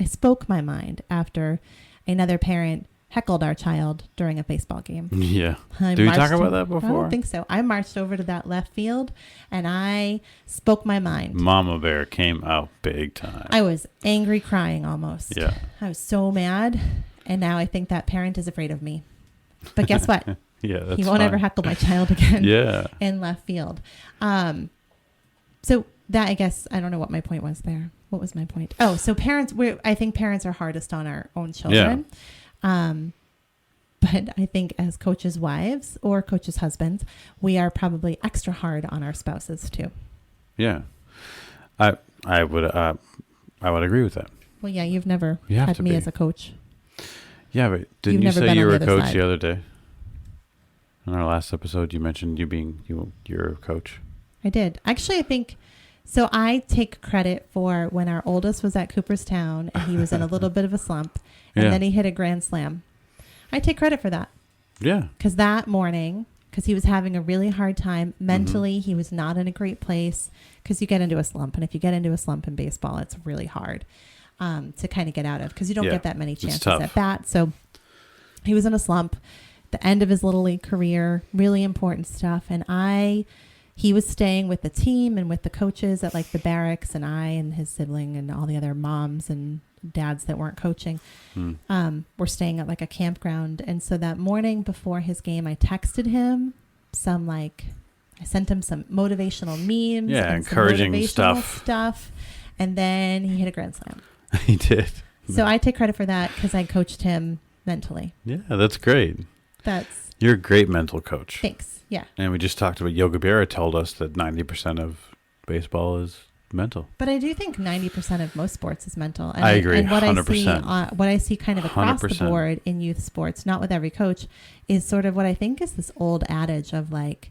spoke my mind after another parent heckled our child during a baseball game. Yeah. Did we talk about that before? I don't think so. I marched over to that left field and I spoke my mind. Mama Bear came out big time. I was angry, crying almost. Yeah. I was so mad. And now I think that parent is afraid of me. But guess what? Yeah, that's he won't fine. ever heckle my child again. Yeah. In left field. So that, I guess, I don't know what my point was there. What was my point? Oh, so I think parents are hardest on our own children. But I think as coaches' wives or coaches' husbands, we are probably extra hard on our spouses too. Yeah. I would agree with that. Well, yeah, you've never You have had to me be. as a coach. Yeah, but didn't You've you never say been you on were a the other coach side. the other day? In our last episode, you mentioned you're a coach. I did. Actually, I think, so I take credit for when our oldest was at Cooperstown and he was in a little bit of a slump and Yeah. then he hit a grand slam. I take credit for that. Yeah. Because that morning, because he was having a really hard time mentally, he was not in a great place because you get into a slump. And if you get into a slump in baseball, it's really hard to kind of get out of because you don't get that many chances at bat. So he was in a slump, the end of his little league career, really important stuff. And he was staying with the team and with the coaches at like the barracks, and I and his sibling and all the other moms and dads that weren't coaching were staying at like a campground. And so that morning before his game, I texted him I sent him some motivational memes. Yeah, and encouraging some motivational stuff. And then he hit a grand slam. He did. So I take credit for that because I coached him mentally. Yeah, that's great. You're a great mental coach. Thanks. Yeah. And we just talked about Yogi Berra told us that 90% of baseball is mental. But I do think 90% of most sports is mental. And I agree, And 100%. what I see kind of across 100%. the board in youth sports, not with every coach, is sort of what I think is this old adage of like,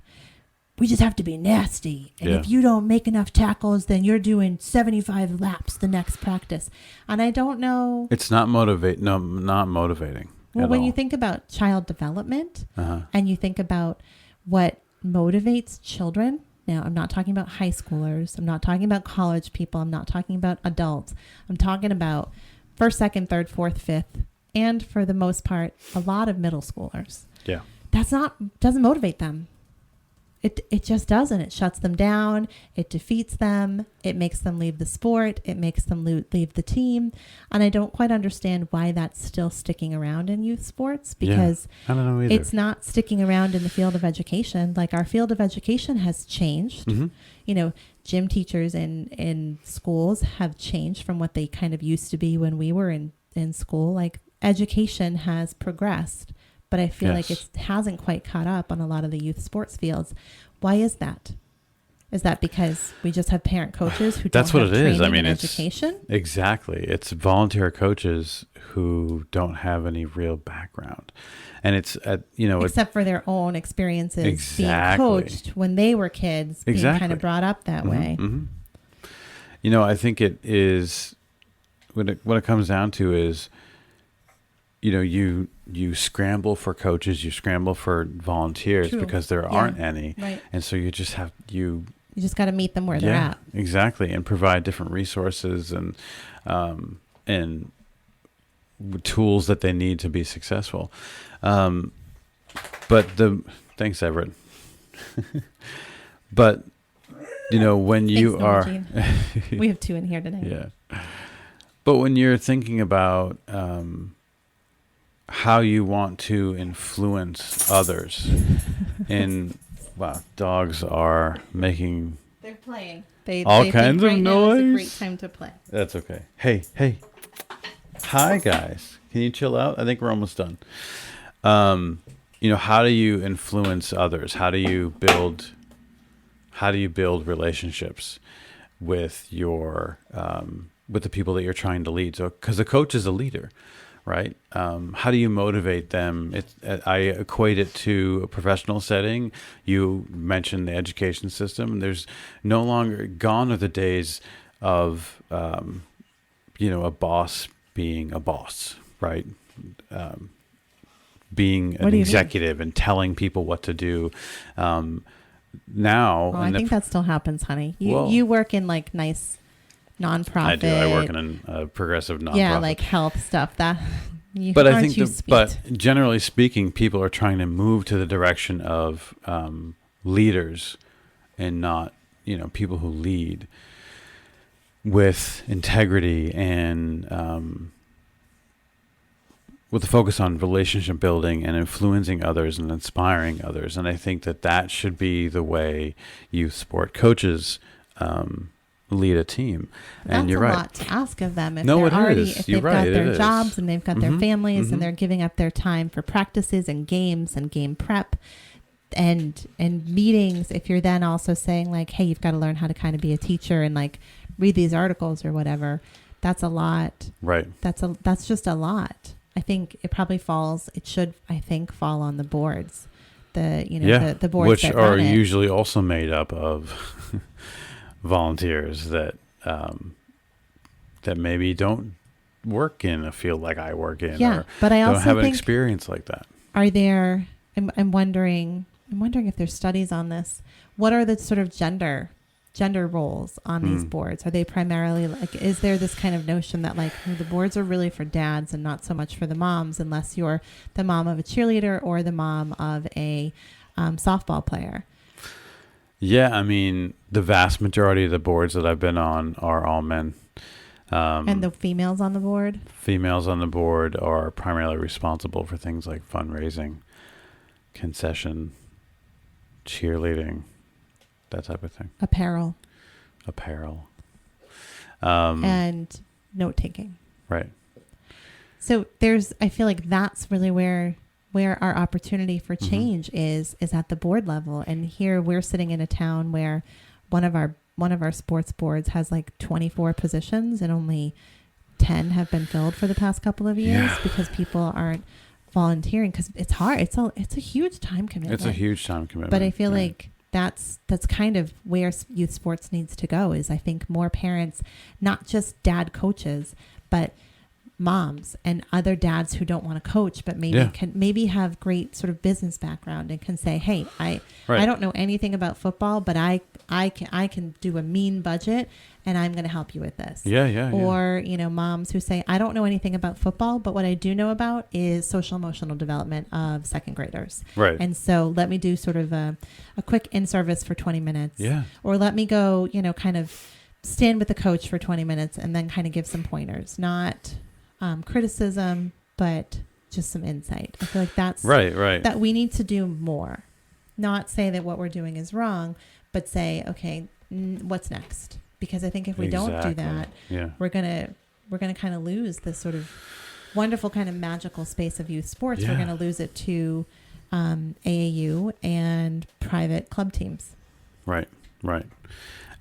we just have to be nasty. And if you don't make enough tackles, then you're doing 75 laps the next practice. And I don't know. It's not not motivating. Well, when you think about child development and you think about what motivates children, now I'm not talking about high schoolers, I'm not talking about college people, I'm not talking about adults, I'm talking about first, second, third, fourth, fifth, and for the most part, a lot of middle schoolers. Yeah. Doesn't motivate them. It just doesn't. It shuts them down. It defeats them. It makes them leave the sport. It makes them leave the team. And I don't quite understand why that's still sticking around in youth sports because I don't know either. it's not sticking around in the field of education. Like our field of education has changed. Mm-hmm. You know, gym teachers in schools have changed from what they kind of used to be when we were in school. Like education has progressed. But I feel like it hasn't quite caught up on a lot of the youth sports fields. Why is that? Is that because we just have parent coaches who don't have training in education? Exactly. It's volunteer coaches who don't have any real background. And it's, except for their own experiences being coached when they were kids, being kind of brought up that way. Mm-hmm. You know, I think it is, what it comes down to is, you scramble for coaches, you scramble for volunteers because there aren't any. Right. And so you just have, you just got to meet them where they're at. Exactly. And provide different resources and tools that they need to be successful. Thanks, Everett. But, when you are, we have two in here today. Yeah. But when you're thinking about, how you want to influence others dogs are making they're playing all kinds of noise. Now is a great time to play. That's okay. Hey, hi guys, can you chill out? I think we're almost done. How do you influence others? How do you build relationships with your with the people that you're trying to lead? So because a coach is a leader, right? How do you motivate them? I equate it to a professional setting. You mentioned the education system. There's no longer, gone are the days of, a boss being a boss, right? Being an executive and telling people what to do. Now, I think that still happens, honey. You work in like nice nonprofit. I do. I work in a progressive nonprofit. Yeah, like health stuff. But I think but generally speaking, people are trying to move to the direction of leaders and not, people who lead with integrity and with a focus on relationship building and influencing others and inspiring others. And I think that should be the way youth sport coaches lead a team. And you're right. That's a lot to ask of them. If You're they've right. got their jobs and they've got their families and they're giving up their time for practices and games and game prep and meetings. If you're then also saying like, hey, you've got to learn how to kind of be a teacher and like read these articles or whatever, that's a lot. Right. That's just a lot. I think it probably should fall on the boards. The boards which that are run it. usually also made up of volunteers that maybe don't work in a field like I work in, or but I also don't have an think, experience like that. Are there? I'm wondering if there's studies on this. What are the sort of gender roles on these boards? Are they primarily like? Is there this kind of notion that like the boards are really for dads and not so much for the moms, unless you're the mom of a cheerleader or the mom of a softball player? Yeah, I mean, the vast majority of the boards that I've been on are all men. And the females on the board? Females on the board are primarily responsible for things like fundraising, concession, cheerleading, that type of thing. Apparel. And note-taking. Right. So I feel like that's really where our opportunity for change is at the board level. And here we're sitting in a town where one of our sports boards has like 24 positions and only 10 have been filled for the past couple of years because people aren't volunteering because it's hard. It's a huge time commitment. It's a huge time commitment. But I feel like that's kind of where youth sports needs to go, is I think more parents, not just dad coaches, but moms and other dads who don't want to coach, but maybe have great sort of business background and can say, hey, I don't know anything about football, but I can do a mean budget and I'm going to help you with this. Or, moms who say, I don't know anything about football, but what I do know about is social emotional development of second graders. Right. And so let me do sort of a quick in-service for 20 minutes. Yeah. Or let me go, kind of stand with the coach for 20 minutes and then kind of give some pointers, not criticism, but just some insight. I feel like that's right. That we need to do more. Not say that what we're doing is wrong, but say, okay, what's next? Because I think if we don't do that, we're gonna kind of lose this sort of wonderful kind of magical space of youth sports. We're gonna lose it to AAU and private club teams. Right.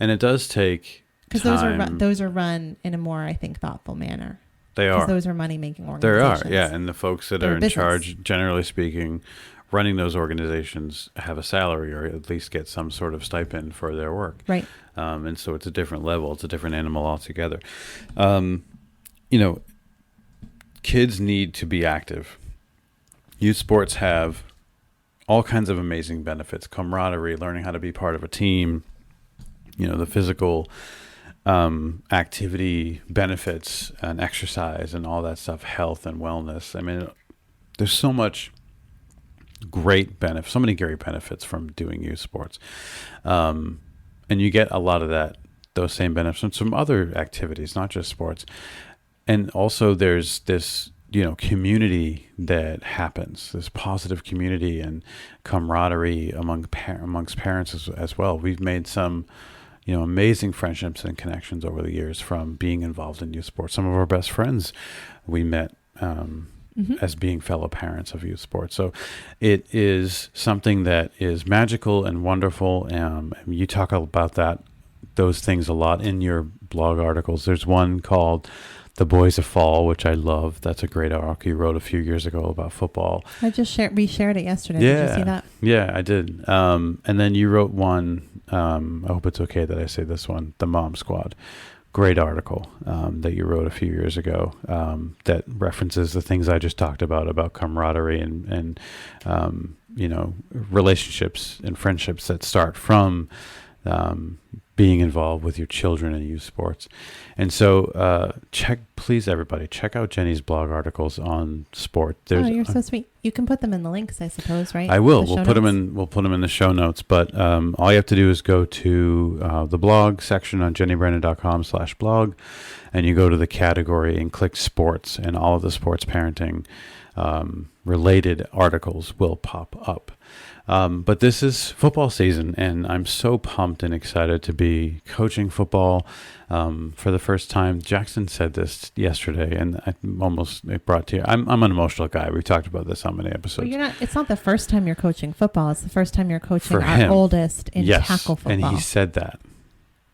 And it does take because those are run in a more, I think, thoughtful manner. They are. Because those are money-making organizations. There are, and the folks that are in charge, generally speaking, running those organizations have a salary or at least get some sort of stipend for their work. Right. And so it's a different level. It's a different animal altogether. Kids need to be active. Youth sports have all kinds of amazing benefits: camaraderie, learning how to be part of a team, the physical activity benefits and exercise and all that stuff, health and wellness. I mean, there's so many great benefits from doing youth sports. And you get a lot of those same benefits from other activities, not just sports. And also there's this, community that happens, this positive community and camaraderie amongst parents as well. We've made some amazing friendships and connections over the years from being involved in youth sports. Some of our best friends we met as being fellow parents of youth sports. So it is something that is magical and wonderful. You talk about those things a lot in your blog articles. There's one called The Boys of Fall, which I love. That's a great article you wrote a few years ago about football. I just reshared it yesterday. Did you see that? Yeah, I did. And then you wrote one, I hope it's okay that I say this one, The Mom Squad, great article that you wrote a few years ago that references the things I just talked about camaraderie and relationships and friendships that start from being involved with your children in youth sports. And so please everybody, check out Jenni's blog articles on sport. You're so sweet. You can put them in the links, I suppose, right? I will. We'll put them in the show notes. But all you have to do is go to the blog section on jennybrandon.com/blog, and you go to the category and click sports, and all of the sports parenting related articles will pop up. But this is football season, and I'm so pumped and excited to be coaching football for the first time. Jackson said this yesterday, and it brought tears. I'm an emotional guy. We've talked about this on many episodes. Well, it's not the first time you're coaching football. It's the first time you're coaching for our him. Oldest in tackle football. And he said that.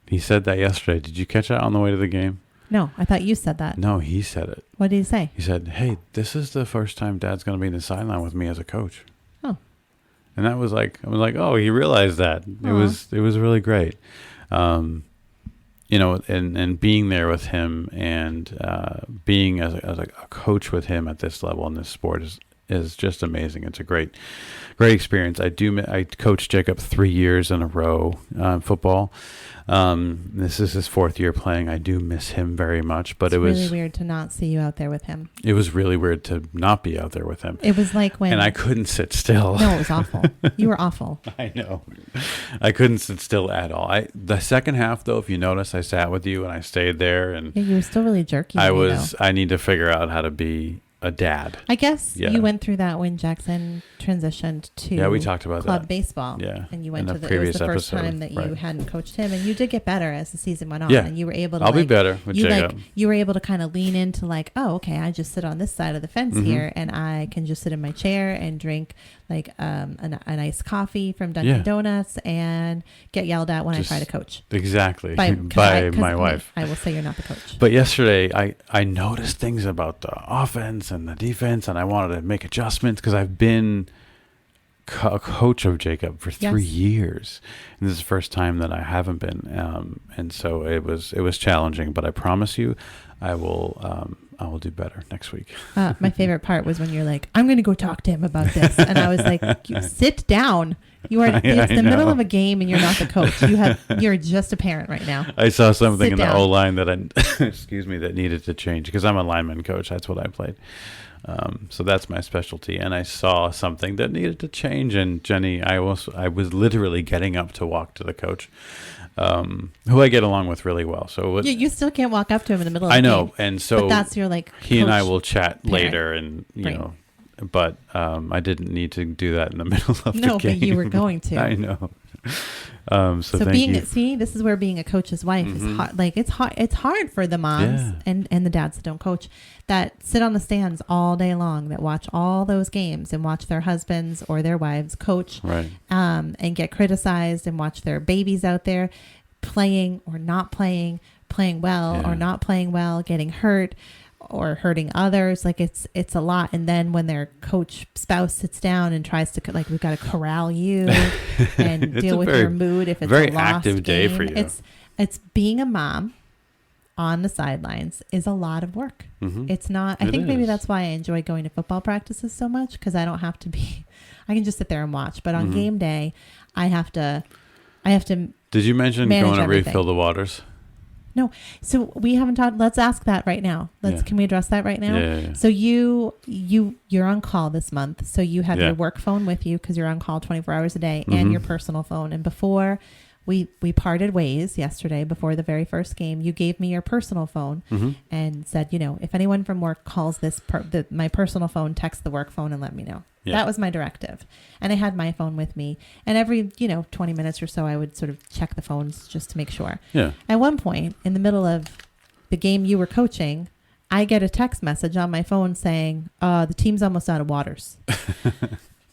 He said that yesterday. Did you catch that on the way to the game? No, I thought you said that. No, he said it. What did he say? He said, "Hey, this is the first time Dad's going to be in the sideline with me as a coach." Oh. And that was like, I was like, oh, he realized that. Aww. It was really great. And being there with him and being as a coach with him at this level in this sport is just amazing. It's a great experience. I coached Jacob 3 years in a row football. This is his 4th year playing. I do miss him very much, but it was really weird to not see you out there with him. It was really weird to not be out there with him. It was like when... And I couldn't sit still. No, it was awful. You were awful. I know. I couldn't sit still at all. The second half, though, if you notice, I sat with you and I stayed there. And yeah, you were still really jerky. I need to figure out how to be a dad. I guess you went through that when Jackson transitioned to we talked about club that. baseball. Yeah. And you went in to the previous it was the first episode, time that right. you hadn't coached him, and you did get better as the season went on. Yeah. And you were able to I'll be better with Jacob. You were able to kind of lean into like, oh, okay, I just sit on this side of the fence here, and I can just sit in my chair and drink like an iced coffee from Dunkin' Donuts and get yelled at when I try to coach. Exactly. By my wife. I will say you're not the coach. But yesterday I noticed things about the offense and the defense, and I wanted to make adjustments because I've been a coach of Jacob for 3 years, and this is the first time that I haven't been, and so it was challenging. But I promise you, I will do better next week. My favorite part was when you're like, I'm going to go talk to him about this, and I was like, sit down. You are. It's the middle of a game, and you're not the coach. You're just a parent right now. I saw something in the O line that that needed to change because I'm a lineman coach. That's what I played. So that's my specialty. And I saw something that needed to change. And Jenny, I was literally getting up to walk to the coach, who I get along with really well. So you still can't walk up to him in the middle of the game. I know. And so but that's your like. He and I will chat later, and but I didn't need to do that in the middle of the game. No, but you were going to. I know. So being this is where being a coach's wife is hard. Like it's hard for the moms and the dads that don't coach, that sit on the stands all day long, that watch all those games and watch their husbands or their wives coach, right? And get criticized, and watch their babies out there playing or not playing well or not playing well, getting hurt or hurting others. Like it's a lot. And then when their coach spouse sits down and tries to we've got to corral you and deal with your mood if it's very a lost active day game. for you. It's being a mom on the sidelines is a lot of work. It's not. I think maybe that's why I enjoy going to football practices so much, because I don't have to be. I can just sit there and watch. But on game day, I have to. Did you mention going to refill the waters? No. So we haven't talked. Let's ask that right now. Can we address that right now? Yeah. So you're on call this month. So you have your work phone with you because you're on call 24 hours a day, and your personal phone. And before we parted ways yesterday, before the very first game, you gave me your personal phone and said, if anyone from work calls my personal phone, text the work phone and let me know. Yeah. That was my directive. And I had my phone with me. And every, 20 minutes or so, I would sort of check the phones just to make sure. Yeah. At one point, in the middle of the game you were coaching, I get a text message on my phone saying, the team's almost out of waters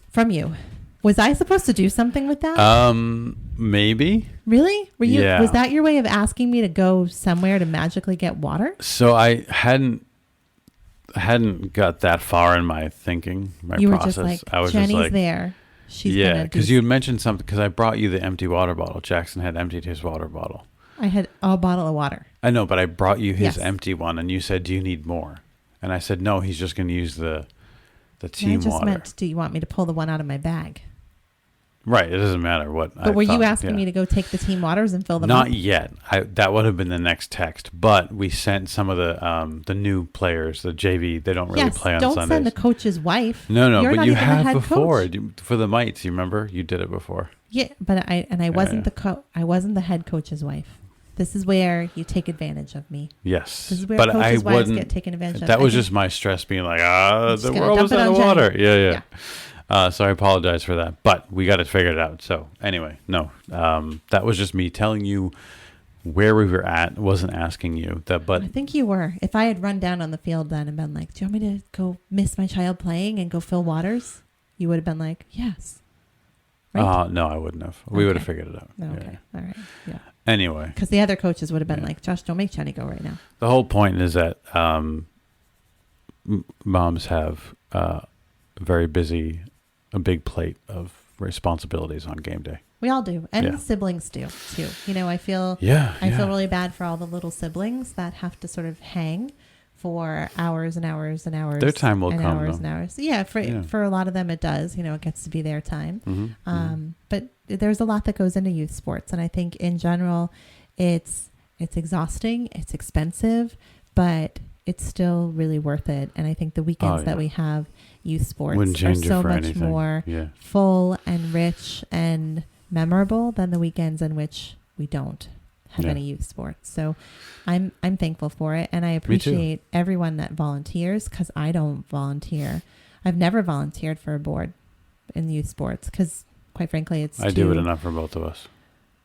from you. Was I supposed to do something with that? Maybe. Really? Were you? Yeah. Was that your way of asking me to go somewhere to magically get water? So I hadn't got that far in my thinking, you process. Were just like, I was Jenny's just like, there. She's gonna because you had mentioned something. Because I brought you the empty water bottle. Jackson had emptied his water bottle. I had a bottle of water. I know, but I brought you his Yes. empty one, and you said, "Do you need more?" And I said, "No, he's just going to use the team I just water." meant, do you want me to pull the one out of my bag? Right. It doesn't matter what. But were you asking me to go take the team waters and fill them up? Not yet. That would have been the next text. But we sent some of the new players, the JV. They don't really play on don't Sundays. send the coach's wife. No, You're but not you even the have head before coach. for the mites. You remember you did it before. Yeah, but I wasn't I wasn't the head coach's wife. This is where you take advantage of me. Yes, This is where but coaches' I wives wouldn't. get taken advantage of. That was I just my stress, being like, just the gonna world dump was it out on of water. Jenny. Yeah. So I apologize for that, but we got it figured out. So anyway, no, that was just me telling you where we were at. Wasn't asking you that, but I think you were. If I had run down on the field then and been like, "Do you want me to go miss my child playing and go fill waters?" You would have been like, "Yes." Right? no, I wouldn't have. We would have figured it out. Okay. Yeah. All right. Yeah. Anyway, Because the other coaches would have been like, "Josh, don't make Jenny go right now." the whole point is that moms have a big plate of responsibilities on game day. We all do, and Yeah. siblings do too. I feel I feel really bad for all the little siblings that have to sort of hang for hours and hours and hours. Their time will and come, hours though. and hours. Yeah, for a lot of them it does. It gets to be their time. Mm-hmm. But there's a lot that goes into youth sports, and I think in general, it's exhausting, it's expensive, but it's still really worth it. And I think the weekends that we have youth sports Wouldn't are change it so for much anything. more Yeah. full and rich and memorable than the weekends in which we don't have any youth sports. So I'm thankful for it, and I appreciate everyone that volunteers, because I don't volunteer. I've never volunteered for a board in youth sports because, quite frankly, I do it enough for both of us.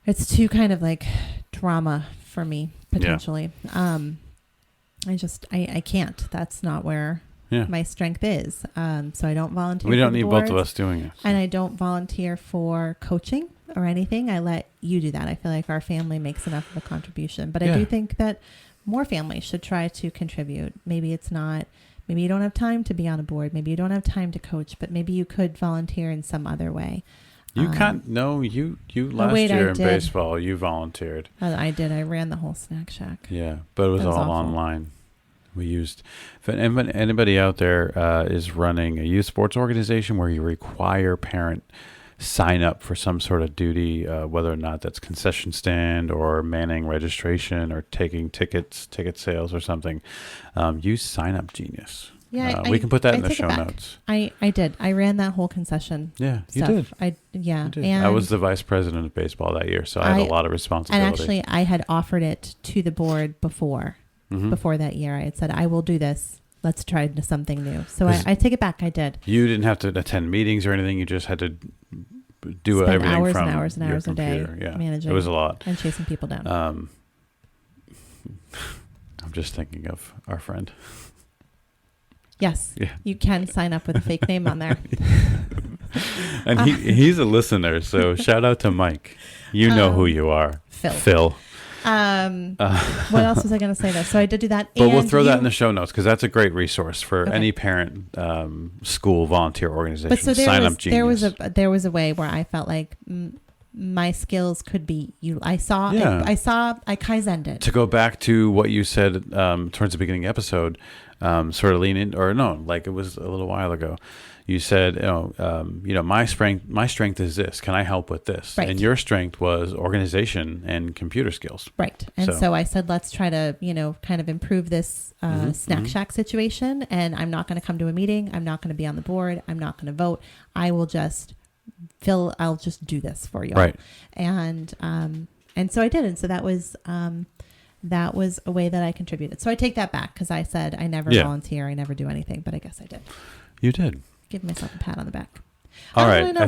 It's too kind of like drama for me potentially. I can't. That's not where my strength is. So I don't volunteer. We don't for the need boards, both of us doing it. So. and I don't volunteer for coaching or anything. I let you do that. I feel like our family makes enough of a contribution, but I do think that more families should try to contribute. Maybe you don't have time to be on a board. Maybe you don't have time to coach, but maybe you could volunteer in some other way. You can't. No, you last year in baseball, you volunteered. I did. I ran the whole snack shack. Yeah, but it was all awful. online. We used. If anybody out there is running a youth sports organization where you require parent sign up for some sort of duty, whether or not that's concession stand or manning registration or taking ticket sales or something, use Sign Up Genius. Yeah, we can put that in the take it show back. notes. I did. I ran that whole concession. Yeah, you stuff. did. You did. And I was the vice president of baseball that year, so I had a lot of responsibility. And actually, I had offered it to the board before that year. I had said, I will do this. Let's try something new. So I take it back. I did. You didn't have to attend meetings or anything. You just had to do Spend everything hours from and hours and your hours a day computer. managing. It was a lot. And chasing people down. I'm just thinking of our friend. Yes. Yeah. You can sign up with a fake name on there. And he's a listener, so shout out to Mike. You know who you are. Phil. What else was I going to say there? So I did do that. But we'll throw that in the show notes because that's a great resource for any parent school volunteer organization. But so Sign Up Genius. there was a way where I felt like my skills could be I Kaizened it. To go back to what you said towards the beginning of the episode, sort of lean in, or no, like it was a little while ago. You said, my strength is this. Can I help with this? Right. And your strength was organization and computer skills. Right. And so I said, let's try to, kind of improve this snack shack situation. And I'm not going to come to a meeting. I'm not going to be on the board. I'm not going to vote. I'll just do this for you. Right. And so I did. And so that was a way that I contributed. So I take that back because I said I never volunteer. I never do anything, but I guess I did. You did. Give myself a pat on the back. All right. I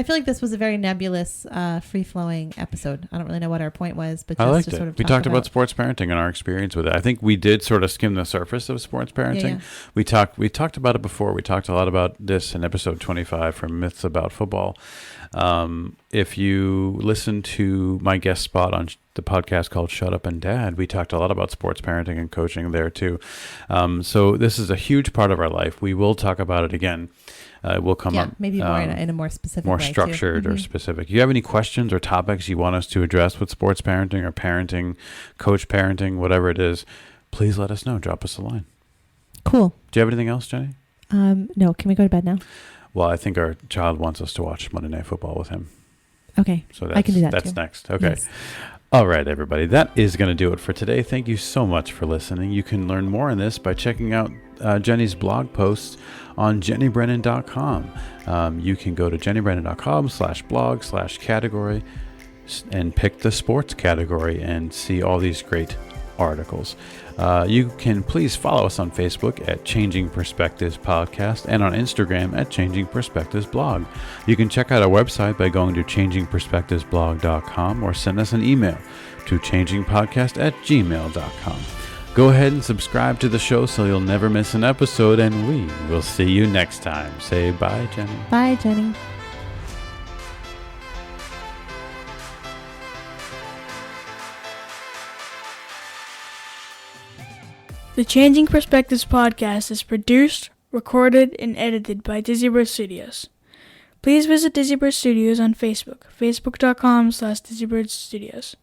feel like this was a very nebulous, free-flowing episode. I don't really know what our point was, but just I liked to it. sort of We talked about sports parenting and our experience with it. I think we did sort of skim the surface of sports parenting. Yeah. We talked about it before. We talked a lot about this in episode 25 from Myths About Football. If you listen to my guest spot on the podcast called Shut Up and Dad, we talked a lot about sports parenting and coaching there too. So this is a huge part of our life. We will talk about it again. It will come up maybe more in a more specific more way structured too. or specific. Do you have any questions or topics you want us to address with sports parenting or parenting, coach parenting, whatever it is? Please let us know. Drop us a line. Cool. Do you have anything else, Jenny? No. Can we go to bed now? Well, I think our child wants us to watch Monday Night Football with him. Okay. So I can do that that's too. next. Okay. Yes. All right, everybody. That is going to do it for today. Thank you so much for listening. You can learn more on this by checking out Jenny's blog posts on jennybrennan.com. You can go to jennybrennan.com/blog/category and pick the sports category and see all these great articles. You can please follow us on Facebook at Changing Perspectives Podcast and on Instagram at Changing Perspectives Blog. You can check out our website by going to changingperspectivesblog.com or send us an email to changingpodcast@gmail.com. Go ahead and subscribe to the show so you'll never miss an episode, and we will see you next time. Say bye, Jenny. Bye, Jenny. The Changing Perspectives podcast is produced, recorded, and edited by Dizzy Studios. Please visit Dizzy Studios on Facebook, facebook.com/DizzyBird Studios.